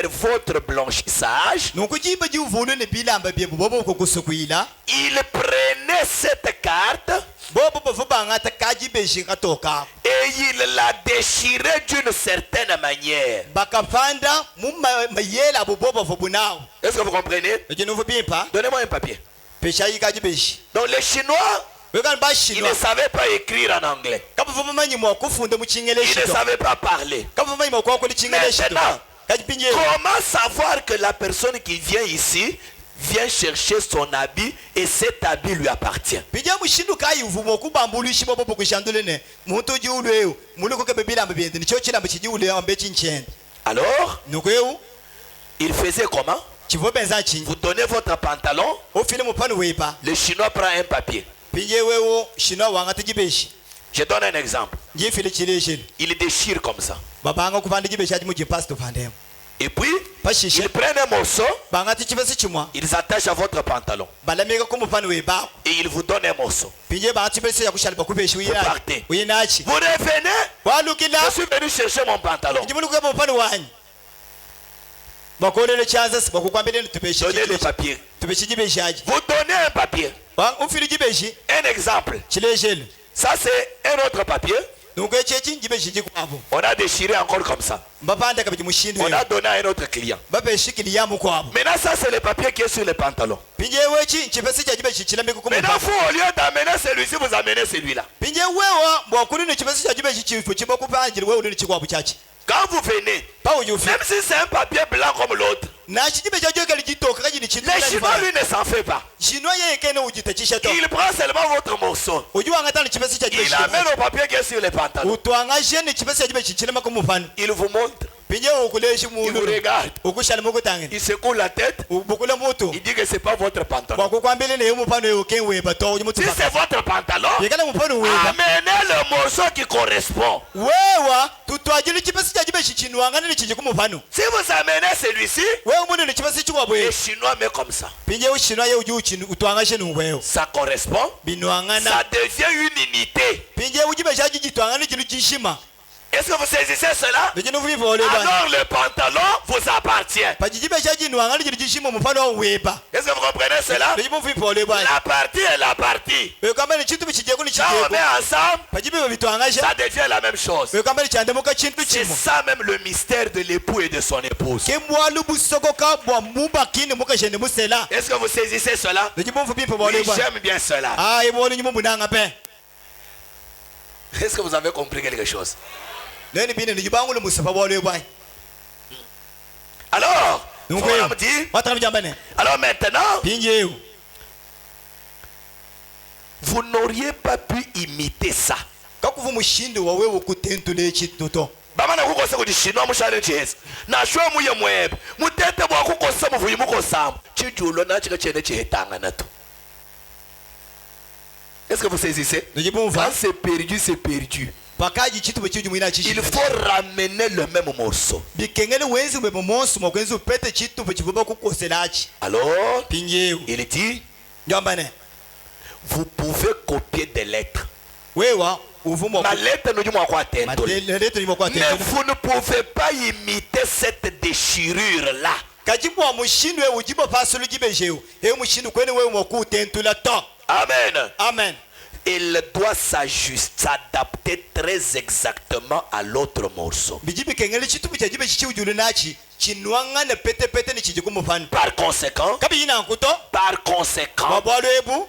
votre blanchissage, nukujiba jiuvulu ne bilamba bye bobo kokusukuila il prenait cette carte bobo bovo bangata kaji beshi katoka et il la déchirait d'une certaine manière. bakapanda mumayela bobo bovo bunao Est-ce que vous comprenez? ejinuvu bimpa Donnez-moi un papier. pesha yikaji beshi Donc les Chinois, wekani ils bashinois ne savaient pas écrire en anglais. kabavo mamanyi mwakufunda Ils ne muchingeleshito savaient pas parler. kabavo manyi mwakwakoli chingeleshito Maintenant, kaji pinje comment savoir que la personne qui vient ici vient chercher son habit et cet habit lui appartient? pinje mushindu kayivu mwakubambulushi bobo kushandulene muntu jiulweu muliko kebe bilamba byende nicho chilamba chijiule ambe chinchende Alors, nukweu il faisait comment? chivo benza chinyi Vous donnez votre pantalon, ofile mupano wepa le Chinois prend un papier. pinje wewo shino wanga tijibeshi Je donne un exemple. njifile chileshele Il déchire comme ça. babanga kupanda jibeshi ati mujipasto pandemo Et puis, pashishe ils prennent un morceau, banga tichivesi chimwa ils attachent à votre pantalon. balamika kumupano weba Et ils vous donnent un morceau. pinje banga tibesi yakushaliba kubeshi partez. uyinachi Vous revenez, walukila je suis venu chercher mon pantalon. njimuluka mupano wanyi bakolele chanza bakukwambele tubeshi Donnez le papier. tubeshi jibeshi aji Vous donnez un papier. ufile jibeshi Un exemple. chileshele Ça, c'est un autre papier. nukwe chechi jibeshi jikwabo On a déchiré encore comme ça. mbapanda kabeji mushindu On a donné à un autre client. babeshi kiliya mukwabo Maintenant, ça, c'est le papier qui est sur le pantalon. pinje wechi chipesi cha jibeshi chilambika Maintenant, kumupano vous, au lieu d'amener celui-ci, vous amenez celui-là. pinje wewa mbwakuli ni chipesi cha jibeshi chifu chibakupanjili wewe uli ni chikwabo chachi Quand vous venez, pawo yufi même si c'est un papier blanc comme l'autre, nachi jibe cha joke lijitoka kaji ni chintu les Chinois, lui, ne s'en fait pas. chino yeye kene ujitachisha to Il prend seulement votre morceau. ujua ngata ni chipesi cha Il jibeshi amène au papier qui est sur le pantalon. utwangashe ni chipesi cha jibeshi chilema kumupano Il vous montre. pinje ukuleshi Il vous mulu regarde. ukushali mukutangeni Il secoue la tête. ubukule mutu Il dit que c'est pas votre pantalon. kwakukwambile ne mupano yo kenweba to Si umutu c'est votre pantalon, yekana mupano weba amenez le morceau qui correspond. wewa tutwajili chipesi cha jibeshi chinwangana ni chiji kumupano Si vous amenez celui-ci, wewe mundu ni chipesi chikwabwe les Chinois met comme ça. pinje ushino ye uju uchinu utwangashe nuwewo Ça correspond. binwangana Ça devient une unité. pinje ujibeshi aji jitwangana chinu chishima Est-ce que vous saisissez cela? bijinu vivole bana Alors le pantalon vous appartient. pajijibeshi aji nwangana chinu chishima mupano weba Est-ce que vous comprenez cela? bijimu vivole bana La partie est la partie. wekamba ni chintu bichijeko ni Là, on chijeko met ensemble, pajibibe bitwangashe ça devient la même chose. wekamba ni chandemuka chintu C'est chimo ça même le mystère de l'époux et de son épouse. kemwalu busokoka bwa mubakini mukashende musela Est-ce que vous saisissez cela? bijimu vipi Oui, bole bana j'aime bien cela. ah ibone nyumu munanga pe Est-ce que vous avez compris quelque chose? neni bine ni jibangule musafa bole bana Alors, Donc, on me dit, wataka mjambane alors maintenant, pinje vous n'auriez pas pu imiter ça. kakuva mushindi wawe wokutentule chintu to bamana kukosa kuti chino mushale chese nasho muye mwebe mutete bwa kukosa muvuyi mukosamba chijulo nachika chene chihetanga nato. Est-ce que vous saisissez? Quand nijibumva c'est perdu, c'est perdu. pakaji chitu bechiju mwina chishi Il faut ramener le même morceau. bikengele wenzi bwe monsu mokwenzi upete chitu bechivuba kukoselachi Alors, pinje il dit, njambane vous pouvez copier des lettres. wewa uvumo Ma lettre nous dit moi quoi attendre. leto ni mokwa Mais vous ne pouvez pas imiter cette déchirure là. kajibwa mushinu we ujibo pasulu jibejeu e mushinu kwene we moku tentula to. Amen. Amen. Il doit s'adapter très exactement à l'autre morceau. Bijibi kengele chitubu cha jibe chichi ujulu nachi chinuanga ne pete pete ni chiji kumufani. Par conséquent, Kabi ina nkuto mabwalo ebu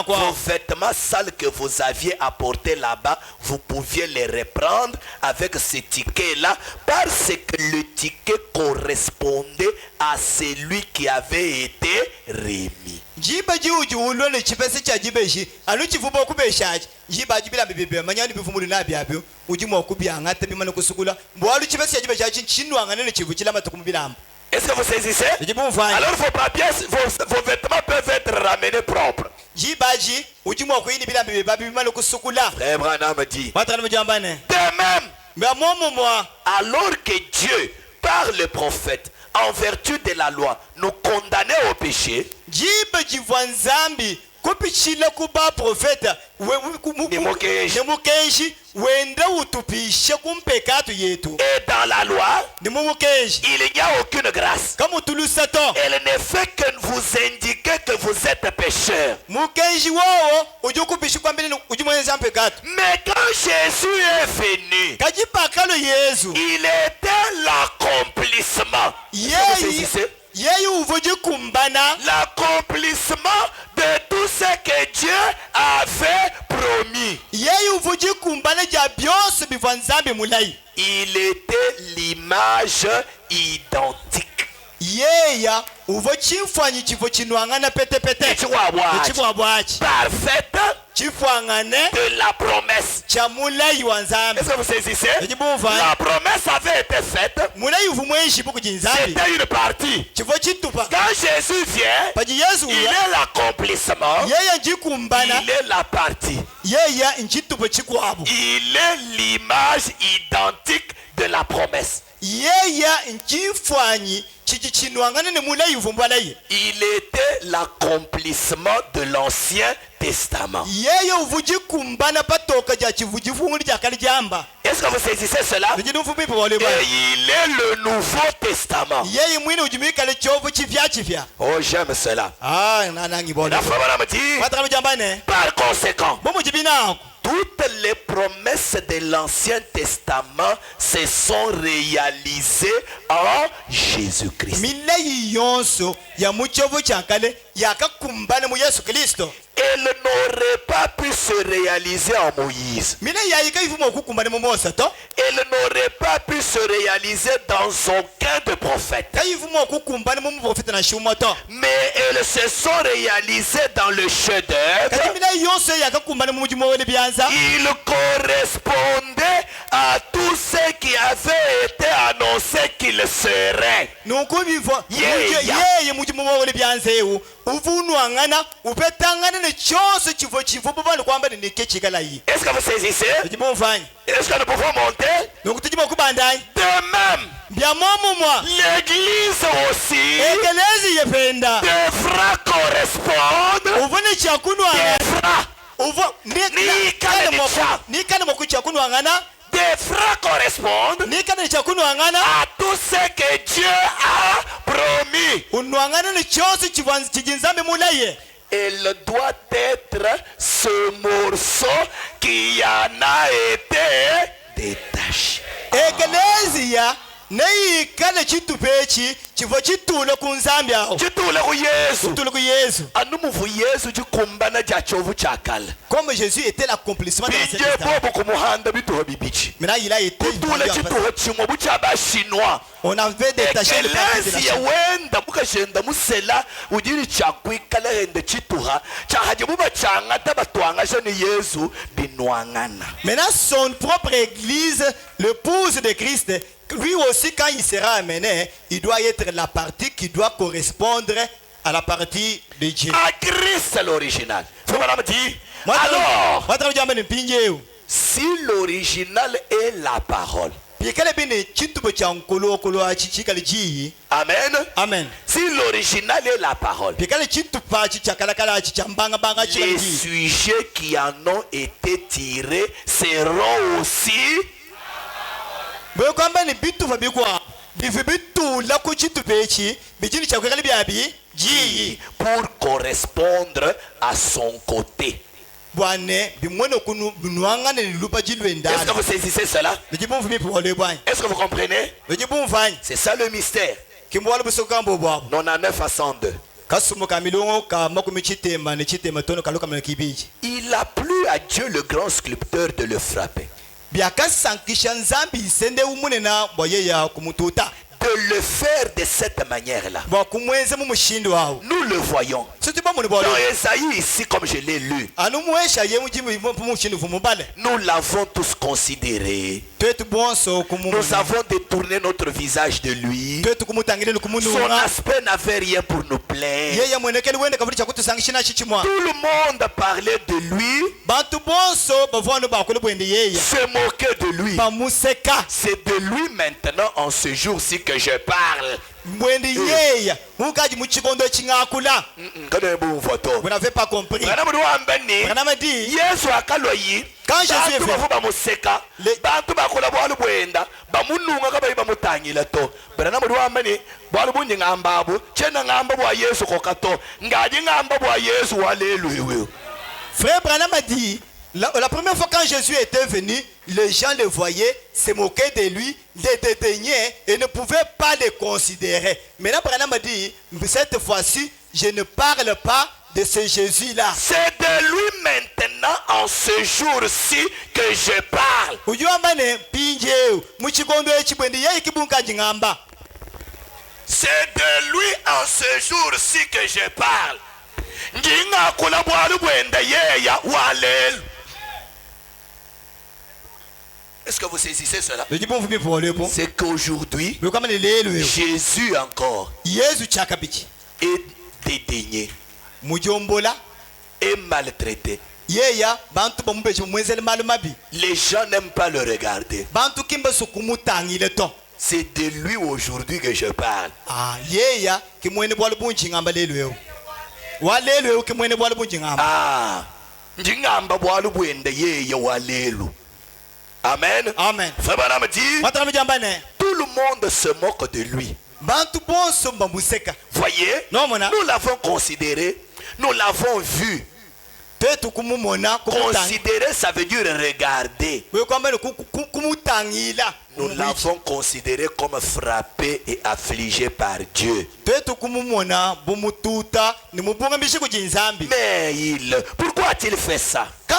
vos vêtements sales que vous aviez apportés là-bas, vous pouviez les reprendre avec ce ticket-là parce que le ticket correspondait à celui qui avait été remis. jiba jiuji ulo ne chipese cha jibeshi alu chifubo kubeshaji jiba jibila bibebe manyani bifumulu na byabyo ujimo kubya ngate bimana kusukula mbwalu chipese cha jibeshaji chinwa ngane chivu chilama tukumbilambo. Est-ce que vous saisissez? Alors vos vêtements peuvent être ramenés propres. Jibaji ujimo kuini bila bibebe bimana kusukula. Frère Branham dit de même, alors que Dieu par le prophète en vertu de la loi nous condamnait au péché, jiba jivwanzambi kupichila kuba profeta nemukenshi wenda utupishe kumpekatu yetu et dans la loi il n'y a aucune grâce. Elle ne fait que vous indiquer que vous êtes pécheur. Mais quand Jésus est venu, il était l'accomplissement. L'accomplissement de tout ce que Dieu avait promis. Il était l'image identique. Parfaite de la promesse. Est-ce que vous saisissez? La promesse avait été faite. C'était une partie. Quand Jésus vient, il est l'accomplissement. Il est la partie. Il est l'image identique de la promesse. Il était l'accomplissement de l'Ancien Testament. Est-ce que vous saisissez cela? Et il est le Nouveau Testament. Oh, j'aime cela. Par conséquent, toutes les promesses de l'Ancien Testament se sont réalisées en Jésus-Christ. Elle n'aurait pas pu se réaliser en Moïse. Elle n'aurait pas pu se réaliser dans aucun de prophètes. Mais elles se sont réalisées dans le chef-d'œuvre. Il correspondait à tout ce qui avait été annoncé qu'il serait. Est-ce que vous saisissez? Est-ce que nous pouvons monter? De même, l'église aussi devra correspondre. Devra correspondre à tout ce que Dieu a promis. Elle doit être ce morceau qui en a été détaché. Chitule ku Yesu. Anumuvu Yesu chikumbana cha chovu chakala. Comme Jésus était l'accomplissement de l'Ancien Testament. On avait détaché le peuple de la Maintenant son propre église, l'épouse de Christ, lui aussi quand il sera amené, il doit être la partie qui doit correspondre à la partie de Dieu. À Christ l'original. Alors, si l'original est la parole, amen. Amen. Si l'original est la parole, les sujets qui en ont été tirés seront aussi. bivi bitula ku chitupa eki bijini chakwekala byabi jiyi pour correspondre à son côté. bwane bimwene binuangane lilupa Est-ce que jilwendala vous saisissez cela? bijibumvu bipole bwanye Est-ce que vous comprenez? bijibumvanye C'est ça le mystère. kimbwala busokambo bwabo 99 à 102. kasumu ka milongo ka makumi chitema ne chitema tono kaluka mna kibiji Il a plu à Dieu le grand sculpteur de le frapper, byakasankisha nzambi isende umunena bwayeya kumututa de le faire de cette manière-là. bwakumwenze mu mushindo wawo Nous le voyons. situba muni Dans bwalo Esaïe ici, comme je l'ai lu, anu muesha ye mujimu mushindo vumubale nous l'avons tous considéré. twetu bonso Nous kumu avons détourné notre visage de lui. twetu kumutangile Son kumununga aspect n'avait rien pour nous plaire. yeye mwenekeli wende kabuli chakutusangishina chichimwa Tout le monde parlait de lui, bantu bonso bavanu bakule bwende yeye se moquait de lui. bamuseka C'est de lui maintenant, en ce jour-ci, que je parle. bwende yeye mukaji muchikondo chingakula vous n'avez pas compris Branamadi yesu akaloyi Quand Jésus est bantu venu, bafu bamuseka Les- bantu bakola bwalu bwenda bamununga kabayi bamutangila to brana muri wambani bwalu bunyi ngamba abo chena ngamba bwa yesu kokato ngaji ngamba bwa yesu waleluiwe. frère Branham a dit la première fois quand Jésus était venu, les gens le voyaient, se moquaient de lui, les dédaignaient et ne pouvaient pas le considérer. Maintenant, Branham a dit, cette fois-ci, je ne parle pas de ce Jésus-là. C'est de lui maintenant, en ce jour-ci, que je parle. Uyuambane pinjeu, muchikondo echibwendi yeye kibunkaji ngamba. C'est de lui, en ce jour-ci, que je parle. Njinga kula bwalu bwenda yeya walelu. Est-ce que vous saisissez cela? C'est qu'aujourd'hui, Jésus encore est dédaigné, mujombola est maltraité. yeya bantu bamubeshe mumwezele malu mabi Les gens n'aiment pas le regarder. bantu kimba sukumutangile to C'est de lui aujourd'hui que je parle. yeya kimwene bwala bunji ngamba lelwewo walelwewo kimwene bwala bunji ngamba Njingamba bwalu bwenda yeya walelu. Amen. amen Frère me dit, matana mjambane tout le monde se moque de lui. bantu bonso mbambuseka Voyez, non mona nous l'avons considéré, nous l'avons vu. tetu kumumona Considérer, ça veut dire regarder. kumutangila Nous l'avons considéré comme frappé et affligé par Dieu. tetu kumumona bumututa nimubunga mbishi kujinzambi Mais pourquoi a-t-il fait ça? ka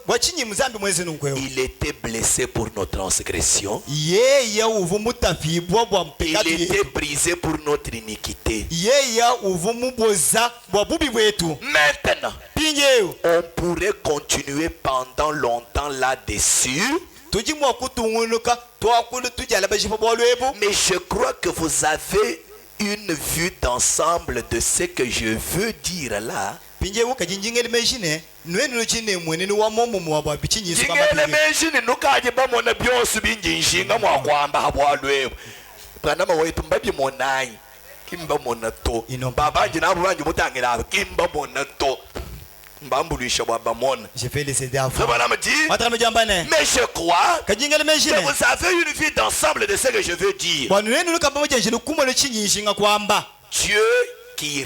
wachinyi mzambi mwezi nunkwewo Il était blessé pour nos transgressions. yeya uvumutavibwa bwa Il mpekatu était yetu brisé pour notre iniquité. yeya uvumuboza bwa bubi bwetu Maintenant, pinjeyo on pourrait continuer pendant longtemps là-dessus. tujimwa kutungunuka twakulu tujala bashifa bwalwebu Mais je crois que vous avez une vue d'ensemble de ce que je veux dire là. pinjeyo kajinjingeli meshine nwenu luchine mwenene wa momo mwa bwa bichinyisu Jingele menshini nukaje bamona byose binjinshinga mwakwamba habwalwe. Bwana wetu mbabi monayi. Kimba mona to. Babanje nabo banje mutangira kimba mona to. Mbambulisha bwa bamona. je vais les aider à Frère voir Branham me dit, matana mjambane mais je crois kajingeli que meshine vous avez une vue d'ensemble de ce que je veux dire. bwa nwenu lukapamoja njini kumwe luchinyishinga kwamba Dieu qui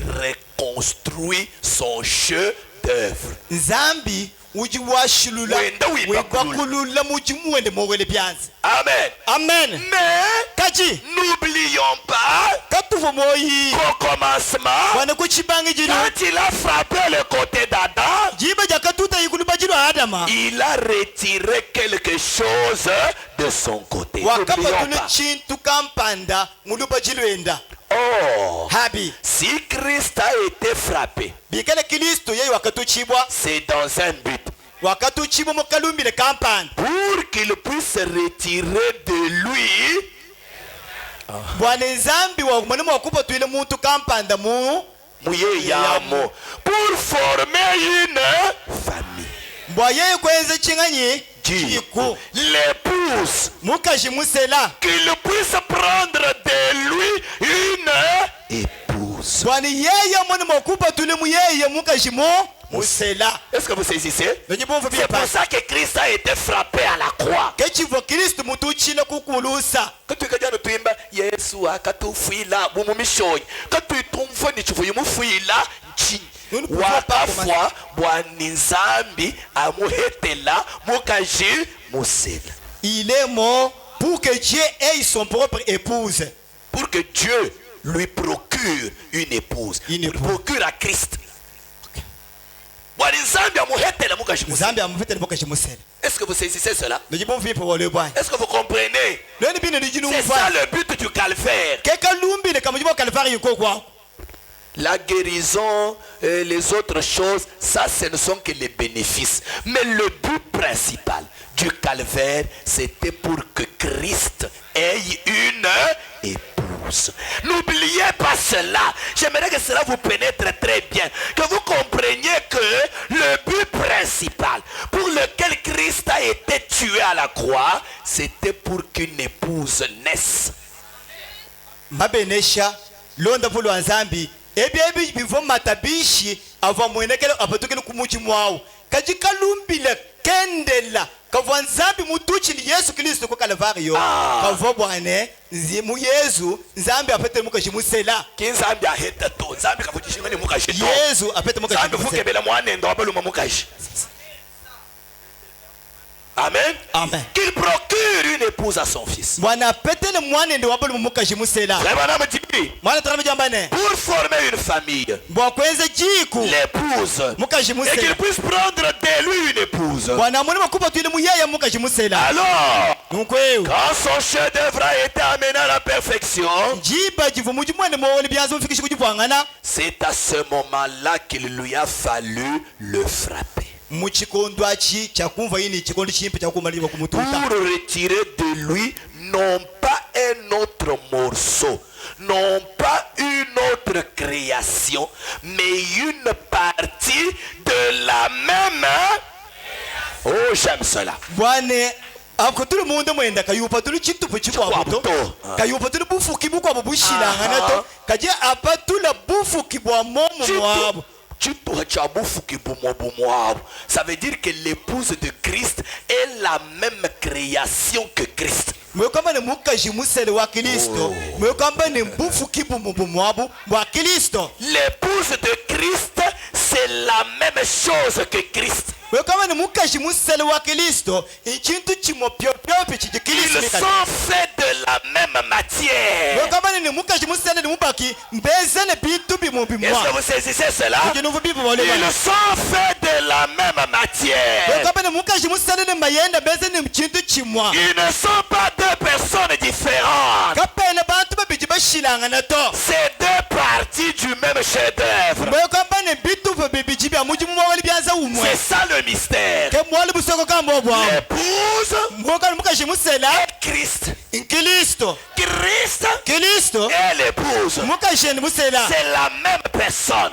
reconstruit son chef d'œuvre. nzambi uji washulula Wenda wipakulula. wipakulula muji muwende mowele byanzi Amen. amen Mais kaji n'oublions pas katuvo moyi qu'au commencement, wane kuchibangi jino quand il a frappé le côté d'Adam, jiba jakatuta ikuluba jino adama il a retiré quelque chose de son côté. wakapa N'oublions tunu pas. chintu kampanda muluba jilwenda Oh, habi si Christ a été frappé, bikele kristo yeyi wakatuchibwa c'est dans un but. wakatuchibwa mukalumbile kampanda Pour qu'il puisse retirer de lui bwana nzambi mwanemu wakupa tuile muntu kampanda mu Muyeyamo, pour former une famille. mbwa yeyi kwenze chinganyi Dieu, chiku l'épouse, mukaji musela qu'il puisse prendre de lui une épouse. bwana yeye mwanemu wakupa tuile mu yeye mukaji mu musela. Est-ce que vous saisissez? Nonyi bumva C'est pour byepa. ça que Christ a été frappé à la croix. Kechivo Kristo mutuchile kukulusa. Katukajana tuimba Yesu akatufuila mumumishoyi. Katuitumfa ni chifu yumufuila nchi. Wakafwa bwani nzambi amuhetela mukaji musela. Il est mort pour que Dieu ait son propre épouse. Pour que Dieu lui procure une épouse. Une épouse. Procure à Christ. Bwani nzambi amuhetela mukaji musela. Nzambi amufetele mukaji musela. Est-ce que vous saisissez cela? Nonyi bumva byepa wale bwana. Est-ce que vous comprenez? Noni bino nijinu C'est mva. ça le but du calvaire. Keka lumbile kamujibo kalvari yuko kwa. La guérison et les autres choses, ça ce ne sont que les bénéfices. Mais le but principal du calvaire, c'était pour que Christ ait une épouse. N'oubliez pas cela. J'aimerais que cela vous pénètre très bien. Que vous compreniez que le but principal pour lequel Christ a été tué à la croix, c'était pour qu'une épouse naisse. Mabenesha londa vulu nzambi. Ebi bivo matabishi ava mwenekele apatukele kumuchi mwao. Kajika lumbile kendela. Kava nzambi mutuchi ni Yesu Kristo kwa Kalvario. Kava bwane nzimu Yesu nzambi apete mukaji musela. Kinzambi aheta to. Nzambi kafujishingani mukaji to. Yesu apete mukaji Nzambi musela. fukebela mwane ndo abaluma mukaji. Amen. Amen. Qu'il procure une épouse à son fils. Mwana petele mwane ndo wabaluma mukaji musela. Mwana tarame jambane. Pour former une famille. Bwa kwenze jiku. L'épouse. Mukaji Et musela. qu'il puisse prendre de lui une épouse. Bwana mwana makupa tuile muyaya mukaji musela. Alors, Nkweu. quand son chef-d'œuvre a été amené à la perfection, Jiba jivu muji mwane mwole bianzo mfikishi kujivangana. c'est à ce moment-là qu'il lui a fallu le frapper. Muchikondo achi chakumva ini chikondo chimpe chakumaliwa kumututa. Pour retirer de lui non pas un autre morceau, non pas une autre création, mais une partie de la même. Oh, j'aime cela. Bwane ako tuli munde mwenda kayupa tuli chitupu chikwabuto kayupa tuli bufuki bukwa bushilanga nato kaje apa tula bufuki bwa momo mwabo. Ça veut dire que l'épouse de Christ est la même création que Christ. Mwekamba ne mukaji musele wa Kristo. Mwekamba ne bufuki bumwabu wa Kristo. L'épouse de Christ, c'est la même chose que Christ. Mwekamba ne mukaji musele wa Kristo. Ikintu chimo pyopyope chiji Kristo. Ils sont faits de la même matière. Mwekamba ne mukaji musele ne mubaki mbeze ne bitu bimubimwa. Est-ce que vous saisissez cela? Ils sont faits de la même matière. Ils ne sont pas deux personnes différentes. C'est deux parties du même chef-d'œuvre. C'est ça le mystère. L'épouse est Christ. Christ et l'épouse. C'est la même personne.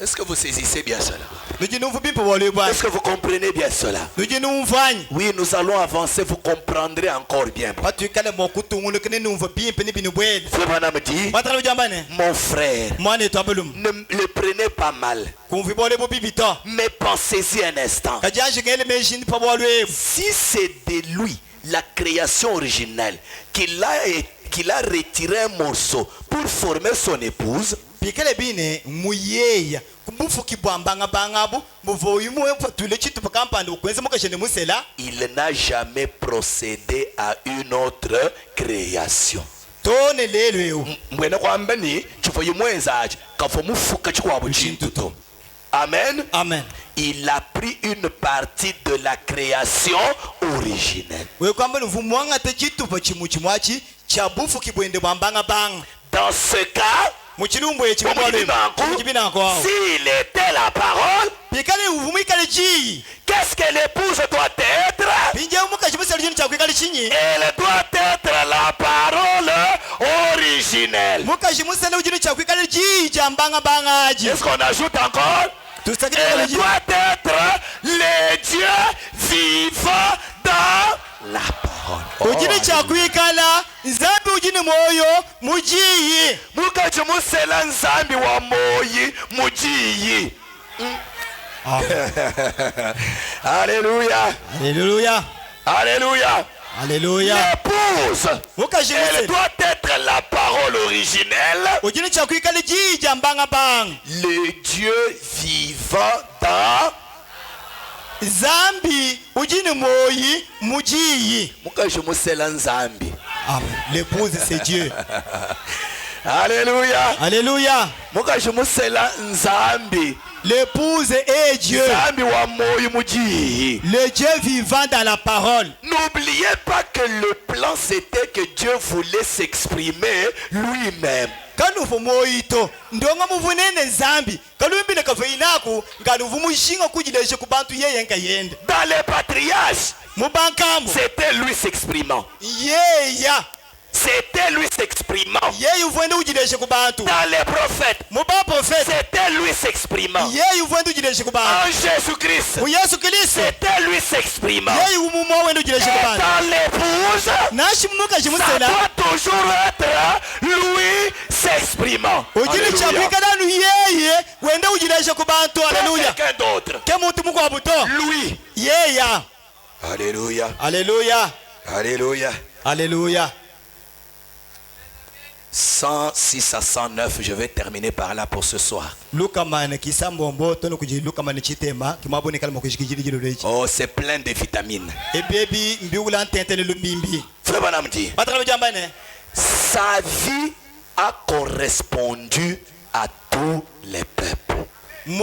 Est-ce que vous saisissez bien cela? Est-ce que vous comprenez bien cela? Oui, nous allons avancer, vous comprendrez encore bien. Mon frère, ne le prenez pas mal, mais pensez-y un instant. Si c'est de lui, la création originelle, qu'il a retiré un morceau pour former son épouse, il n'a jamais procédé à une autre création. Amen. Amen. Il a pris une partie de la création originelle. Dans ce cas, s'il était la parole, qu'est-ce que l'épouse doit être? Elle doit être la parole originelle. Est-ce qu'on ajoute encore? Elle doit être le Dieu vivant dans la parole. mukajimusela nzambi wa moyi mujiyi. Alléluia. Alléluia. Alléluia. Alléluia. L'épouse, elle doit être la parole originelle. Le Dieu vivant dans Zambi ujini moyi mujiyi. mukajimusela nzambi. L'épouse c'est Dieu. Alléluia. Alléluia. Mukajimusela nzambi. L'épouse est Dieu. Le Dieu vivant dans la parole. N'oubliez pas que le plan c'était que Dieu voulait s'exprimer lui-même. Kanuvu moito ndonga muvunene zambi kalumbile kafeinaku ngaluvu mushinga kujileje kubantu yeye nkayenda. Dans les patriarches, mubankambo c'était lui s'exprimant. Yeya. C'était lui s'exprimant. Dans les prophètes, c'était lui s'exprimant. En Jésus-Christ, c'était lui s'exprimant. Et dans l'épouse, ça doit toujours être lui s'exprimant. Quelqu'un d'autre. Lui. Alléluia. Alléluia. Alléluia. Alléluia. 106 à 109, je vais terminer par là pour ce soir. Oh, c'est plein de vitamines. Frère Branham dit, sa vie a correspondu à tous les peuples. Il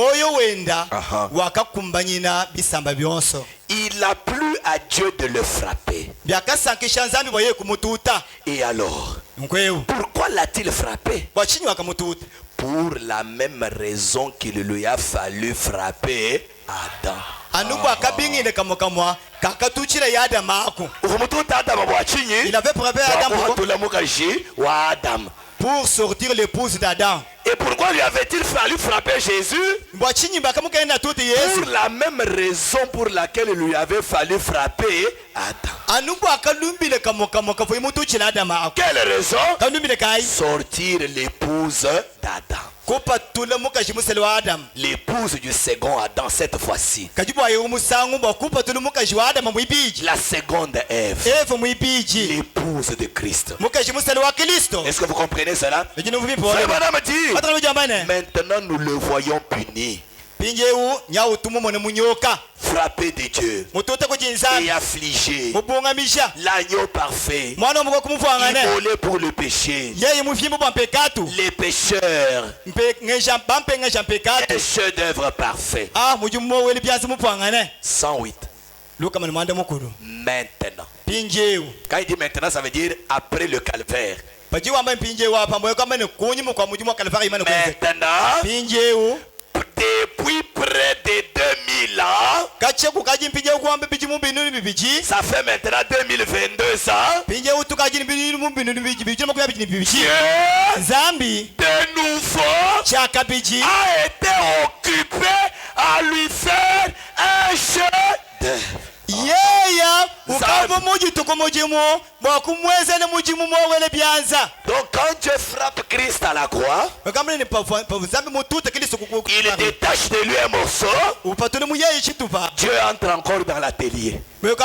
a plu à Dieu de le frapper. Et alors, pourquoi l'a-t-il frappé? Pour la même raison qu'il lui a fallu frapper Adam. Il avait frappé Adam pour sortir l'épouse d'Adam. Et pourquoi lui avait-il fallu frapper Jésus? Pour la même raison pour laquelle il lui avait fallu frapper Adam. Quelle raison? Sortir l'épouse d'Adam. L'épouse du second Adam cette fois-ci. La seconde Ève. L'épouse de Christ. Est-ce que vous comprenez cela? Maintenant nous le voyons puni. Frappé de Dieu et affligé, l'agneau parfait, immolé pour le péché, les pécheurs, un chef-d'œuvre parfait. 108. Maintenant. Quand il dit maintenant, ça veut dire après le calvaire. Maintenant, depuis près de 2000 ans, ça fait maintenant 2022 ans, Dieu de nouveau a été occupé à lui faire un chef-d'œuvre. Donc quand Dieu frappe Christ à la croix, il détache de lui un morceau. Dieu entre encore dans l'atelier. Il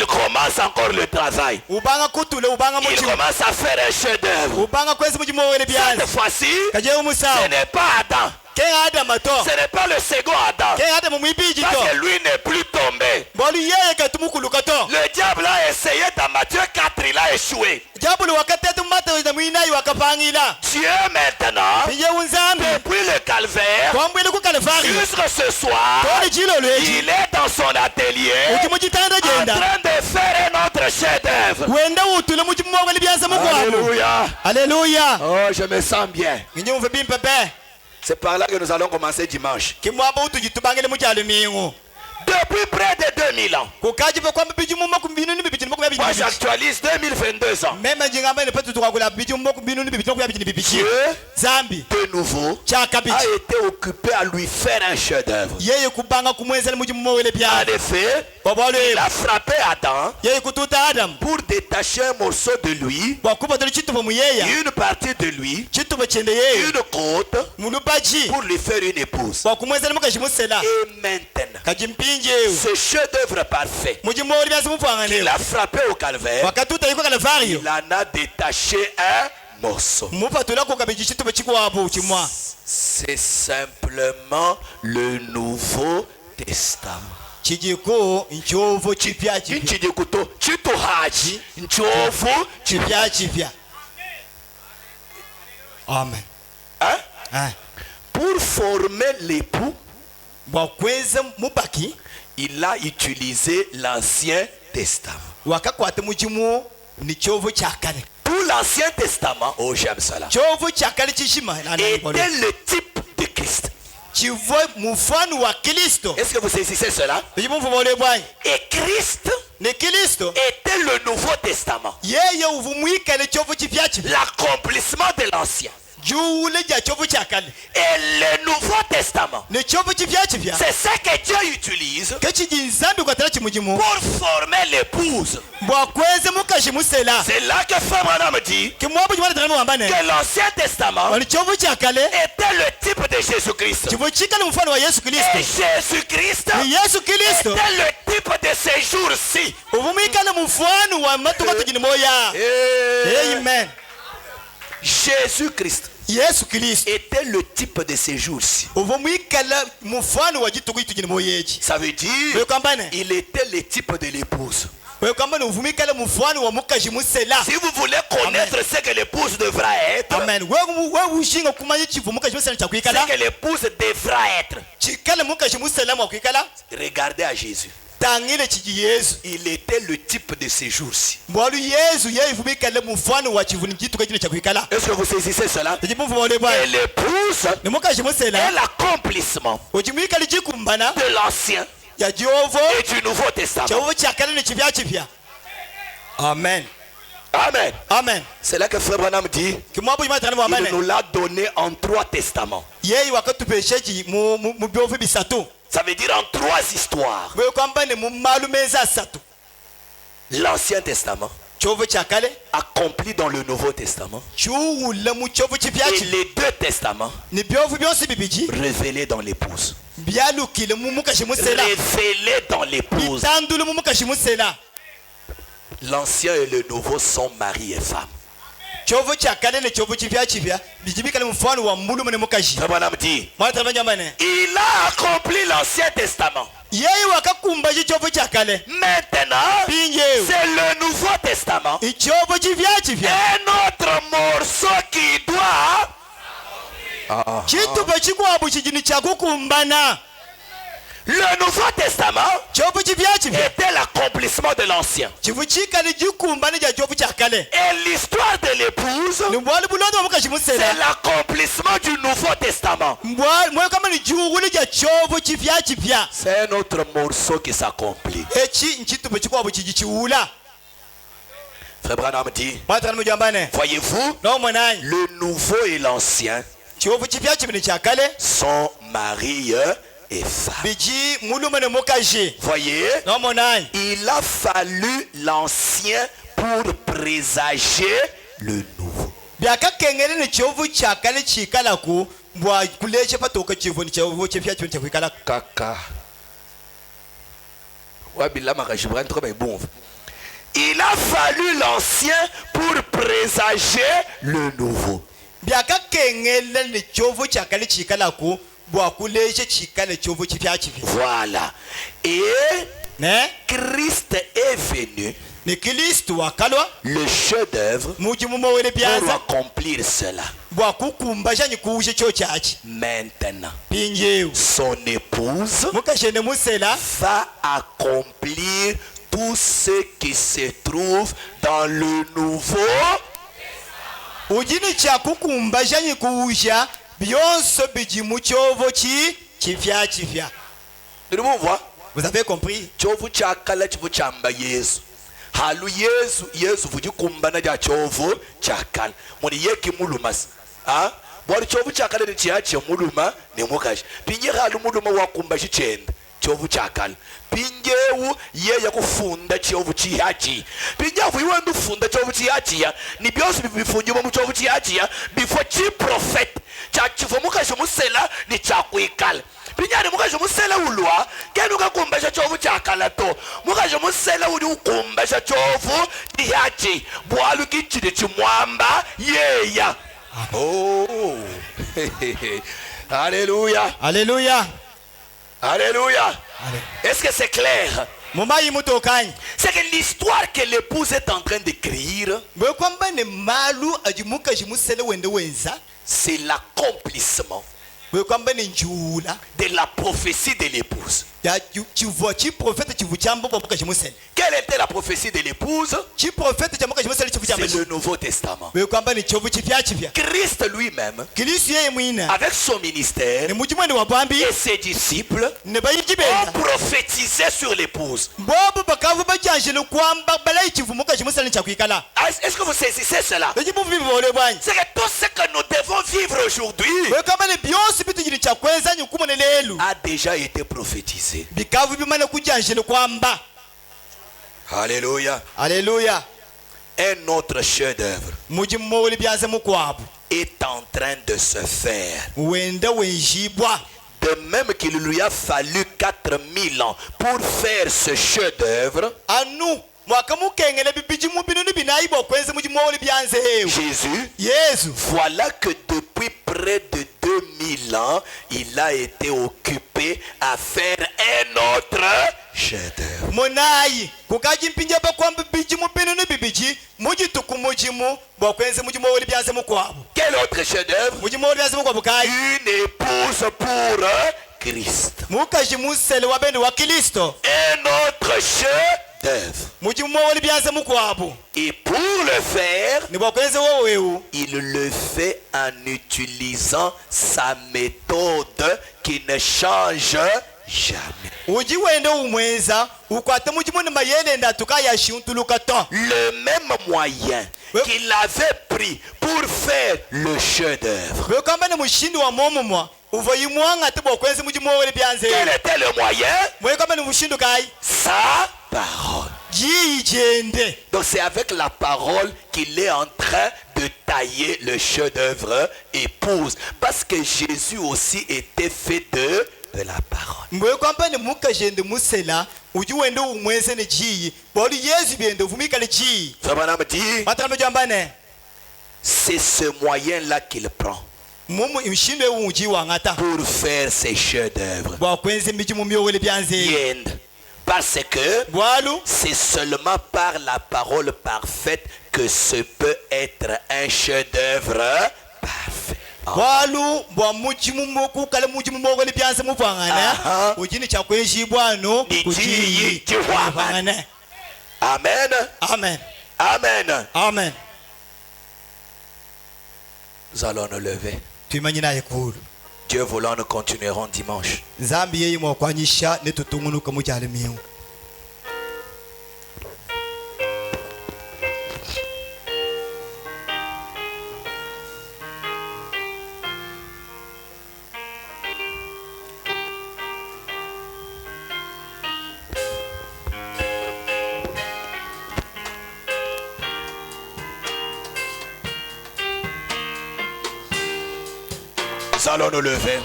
commence encore le travail. Il commence à faire un chef-d'œuvre. Cette fois-ci, ce n'est pas Adam. Ce n'est pas le second Adam. Parce que lui n'est plus tombé. Le diable a essayé dans Matthieu 4, il a échoué. Dieu maintenant, depuis le calvaire, jusqu'à ce soir, il est dans son atelier en train de faire un autre chef-d'œuvre. Alléluia. Alléluia. Oh, je me sens bien. C'est par là que nous allons commencer dimanche. Depuis près de 2000 ans. Moi j'actualise 2022 ans. Dieu de nouveau a été occupé à lui faire un chef-d'œuvre. En effet, Il a frappé Adam yeye kututa Adam pour détacher un morceau de lui, bwakuba tuli chitubo muyeya une partie de lui, chitubo chende yeyo une côte, mulupaji pour lui faire une épouse. bwakumwezela mukajimusela Et maintenant, kajimpinjeyo ce chef-d'œuvre parfait mujimoli byansi qu'il mupwanganela a frappé au calvaire, wakatuta yiko kalavario il en a détaché un morceau. mupatula kukabiji chitubo chikwapo chimwa. C'est simplement le Nouveau Testament. chijiko nchovu chipya chipya Nchidikuto chituhaji nchovu chipya chipya. Amen. hein? Pour former l'époux, bwakweza mubaki il a utilisé l'Ancien Testament. wakakwata muchimu ni chovu cha kale. Tout l'Ancien Testament, oh j'aime cela, chovu cha kale chishima était le type de Christ. chivo mufano wa Kristo. Est-ce que vous saisissez cela? Et Christ ni Kristo était le Nouveau Testament, yeye uvumwikale chovu chipya chipya l'accomplissement de l'Ancien. juule ja chovu cha kale Et le Nouveau Testament, ni chovu chipya chipya c'est ça que Dieu utilise kechijinzambi kwatala chimujimu pour former l'épouse. bwakweze mukashimusela. C'est là que Frère Branham dit kimwapo chimwana tana muambane que l'Ancien Testament ni chovu cha kale était le type de Jésus-Christ. chivu chikale mfano wa Yesu Et Kristo. Jésus-Christ Ni Yesu Kristo était le type de ces jours-ci. uvumikale mfano wa matuka tujini moya. Amen. Jésus-Christ Yesu Kristo était le type de ces jours-ci. uvumikale mfano wa jituku tujini moyeji. Ça veut dire Wekambane il était le type de l'épouse. wekambane uvumikale mfano wa mukashimusela. Si vous voulez connaître ce que l'épouse devra être, Amen. we ushinga kumanya chivu mukashimusela cha ce kwikala que l'épouse devra être, chikale mukashimusela mwa kwikala regardez à Jésus. tangile chiji Yesu Il était le type de ces jours-ci. mbwalu Yesu yeye uvumikale mfano wa chivu ni jituku chine cha kwikala. Est-ce que vous saisissez cela? Ejimuvumole Et l'épouse ni mukashimusela est l'accomplissement uchimwikale chikumbana de l'Ancien ya Jehova et du Nouveau Testament. chovu cha kale ni chipya chipya. Amen. Amen. Amen. C'est là que Frère Branham dit kimwapo chimwana tana il muambane nous l'a donné en 3 testaments. yeye wakatupesheji mu byovu bisatu Ça veut dire en 3 histoires. wekambane mu malumeza asatu. L'Ancien Testament chovu cha kale accompli dans le Nouveau Testament chuwula mu chovu chipya et chipya les 2 testaments ni byovu byonse bibiji révélés dans l'épouse. byalukile mu mukashimusela Révélés dans l'épouse. bitandule mu mukashimusela. L'Ancien et le Nouveau sont mari et femme. chovu cha kale ne chovu chipya chipya bijibikale mfano wa mulume ne mukashi. Frère Branham dit mwana tana nyambane il a accompli l'Ancien Testament. yeye wakakumba chovu cha kale Maintenant, pinje c'est le Nouveau Testament. ichovu chipya chipya Un autre morceau qui doit chituba chikwabu chijini cha kukumbana. Le Nouveau Testament chovu chipya chipya était l'accomplissement de l'Ancien. chivu chikale jikumbana ja chovu cha kale Et l'histoire de l'épouse, ni mbwali bulondo wa mukashimusela c'est l'accomplissement du Nouveau Testament. mwe kama ni juwuli ja chovu chipya chipya. C'est un autre morceau qui s'accomplit. echi nchituba chikwabu chiji chiwula. Frère Branham dit, mwana tana mujambane voyez-vous, no mwananyi le Nouveau et l'Ancien chovu chipya chipya ni cha kale sont mari et femme. biji mulume ne mukashi. Voyez, no mwananyi il a fallu l'Ancien pour présager le Nouveau. byakakengele ni chovu cha kale chikalaku mbwa kuleche patoka chivu ni chovu chipya chipya cha kwikala. Kaka. Il a fallu l'Ancien pour présager le Nouveau. byakakengele ni chovu cha kale chikalaku mbwa kuleche chikale chovu chipya chipya. Voilà. Et ne Christ est venu, ni Kristo wakalwa le chef-d'œuvre, muji mumowele pour byaza accomplir cela. mbwa kukumba shanyi kuushe cho chachi Maintenant, pinjewu son épouse mukashende musela va accomplir tout ce qui se trouve dans le Nouveau. ujini cha kukumba shanyi kuusha byonso biji mu chovo chipya chipya. Tout le monde voit? Vous avez compris? Chovu chakala chivu chamba Yesu. Halu Yesu vuji kumbana ja chovu chakala. Muni yeki mulumas. Ah? Bwari chovu chakala ni chiachi muluma ni mukashi. Pinye halu muluma wa kumbashi chende. chovu chakala pinjewu yeye kufunda chovu chihachi pinjavu iwe ndufunda chovu chihachiya ni byose bifunjuma mu chovu chihachiya before chi prophet chachivu mukaje musela ni chakwikala pinyani mukaje musela ulwa kenu kakumbesha chovu chakala to mukaje musela uli ukumbesha chovu chihachi bwalu kichide chimwamba yeya. Oh. Alléluia. Alléluia. Alléluia. Est-ce que c'est clair? Mumayi mutokanye. C'est que l'histoire que l'épouse est en train d'écrire, Mwe kwamba ne malu ajimuka jimusele wende wenza. c'est l'accomplissement Mwe kwamba ne njula. de la prophétie de l'épouse. Ya chivu chi prophète chivu chambo babuka jimusele. Quelle était la prophétie de l'épouse? Chi prophète chamuka jimusele chivu chambo. C'est le Nouveau Testament. Mwe kwamba ne chovu chipya chipya. Christ lui-même, Kristo yeye mwina. avec son ministère Ne mujimwe wa bwambi et ses disciples, ne bayijibenda. ont prophétisé sur l'épouse. Bobo bakavu bajanjele kwamba balayi chivu muka jimusele chakwikala. Est-ce que vous saisissez cela? Ejibu vivole bwanyi. C'est que tout ce que nous devons vivre aujourd'hui Mwe kwamba ne byose bitujiri chakweza nyukumo ne lelu. a déjà été prophétisé. Bikavu bimane kujanjele kwamba. Alléluia. Alléluia. Un autre chef-d'œuvre Mujimu oli byanze mukwabu. est en train de se faire. Wenda wenjibwa. De même qu'il lui a fallu 4000 ans pour faire ce chef-d'œuvre, Anu mwaka mukengele bibijimu binunu binaibo kwenze mujimu oli byanze hewe. Jésus, Yesu. voilà que depuis près de 2000 ans, il a été occupé à faire un autre chef-d'œuvre. Monayi kukaji mpinja bakwamba bibijimu binunu bibiji mujituku mujimu bokwenze mujimu oli byanze mukwabu. Quel autre chef-d'œuvre? Mujimu oli byanze mukwabu kai. Une épouse pour Christ. Mukaji musele wa bene wa Kristo. Un autre chef-d'œuvre. Mujimu oli byanze mukwabu. Et pour le faire, Ni bokwenze wowewu. il le fait en utilisant sa méthode qui ne change jamais. Uji wende umwenza ukwate mujimu ni mayele ndatuka ya shiuntuluka to. Le même moyen qu'il avait pris pour faire le chef-d'œuvre. Bwe kamba ne mushindi wa momumwa uvoyimwanga te bokwenze mujimu oli byanze. Quel était le moyen? Mwe kamba ne mushindu kai. Sa parole. Jijende. Donc c'est avec la parole qu'il est en train de tailler le chef-d'œuvre épouse. Parce que Jésus aussi était fait de la parole. Mwe kwamba ne mukajende musela uji wende umwenze ne jiyi boli Yesu biende vumika le jiyi. Frère me dit, Matano jambane. c'est ce moyen-là qu'il prend Mumu imshinde uji wangata. pour faire ses chefs-d'œuvre. Bwakwenze mijimu myo oli byanze. Yend. Parce que Bwalu c'est seulement par la parole parfaite que ce peut être un chef-d'œuvre parfait. bwalu bwa mujimu moku kale mujimu mwo oli byanze mupangana. Aha. Ujini chakwejibwa no Ni kujiyi. jiyi jiwamana. Amen. Amen. Amen. Amen. Nous allons nous lever. Tuimanyi naye kulu. Dieu voulant, nous continuerons dimanche. Zambi yeyi mwakwanyisha netutunguluka mujale miu. Nous allons nous lever.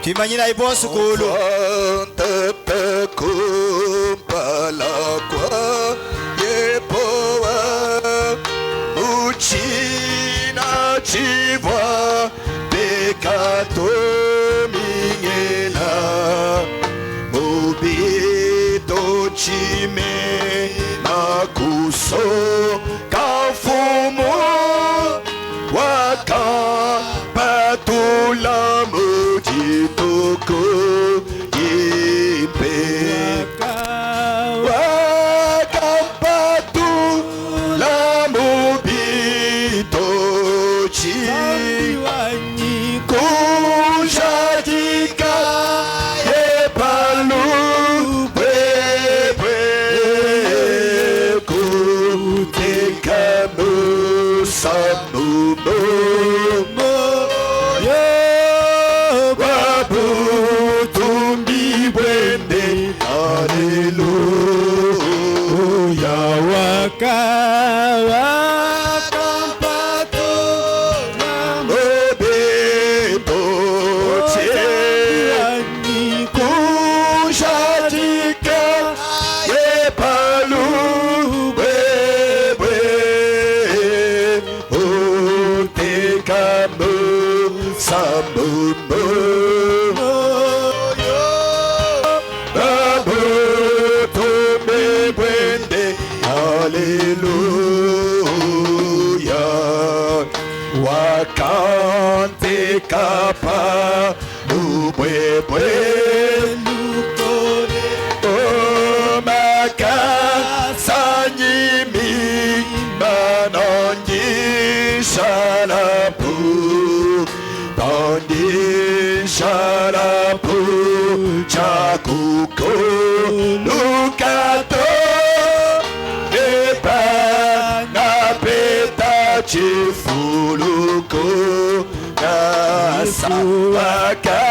Tuimanyi naye bonsu kulu. Samomo. Babo tome bwende. Alléluia. Wakante kapa. Ubwebwe. Oh maka sanyimi manonji shalapu tondi shalapu chakuko lukato epa na peta chifuluko na sapaka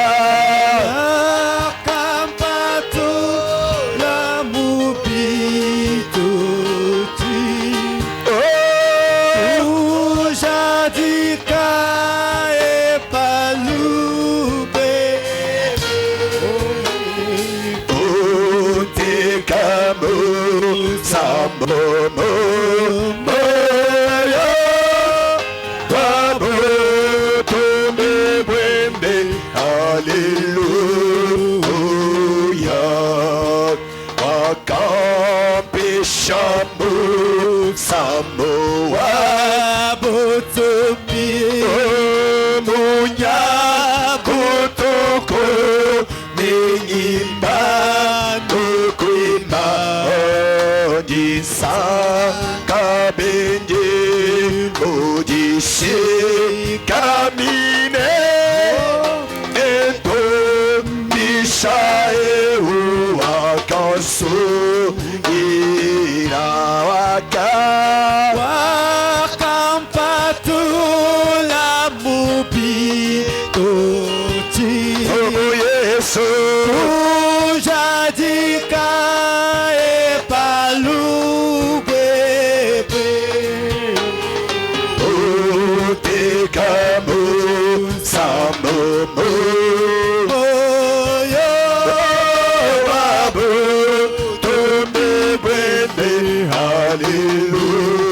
Samomo, moyo, babo, tome bwende, Alléluia. Wakampe shamu, Samoa, botomi, munya, kutoko, ningimba, nukuima. Sa kabenje ojishi kamine eto mishae uakasu irawaka wakampatu la mubi toti oh Yesu jadika Samomo, moyo, babo, tome bwende, Hallelujah.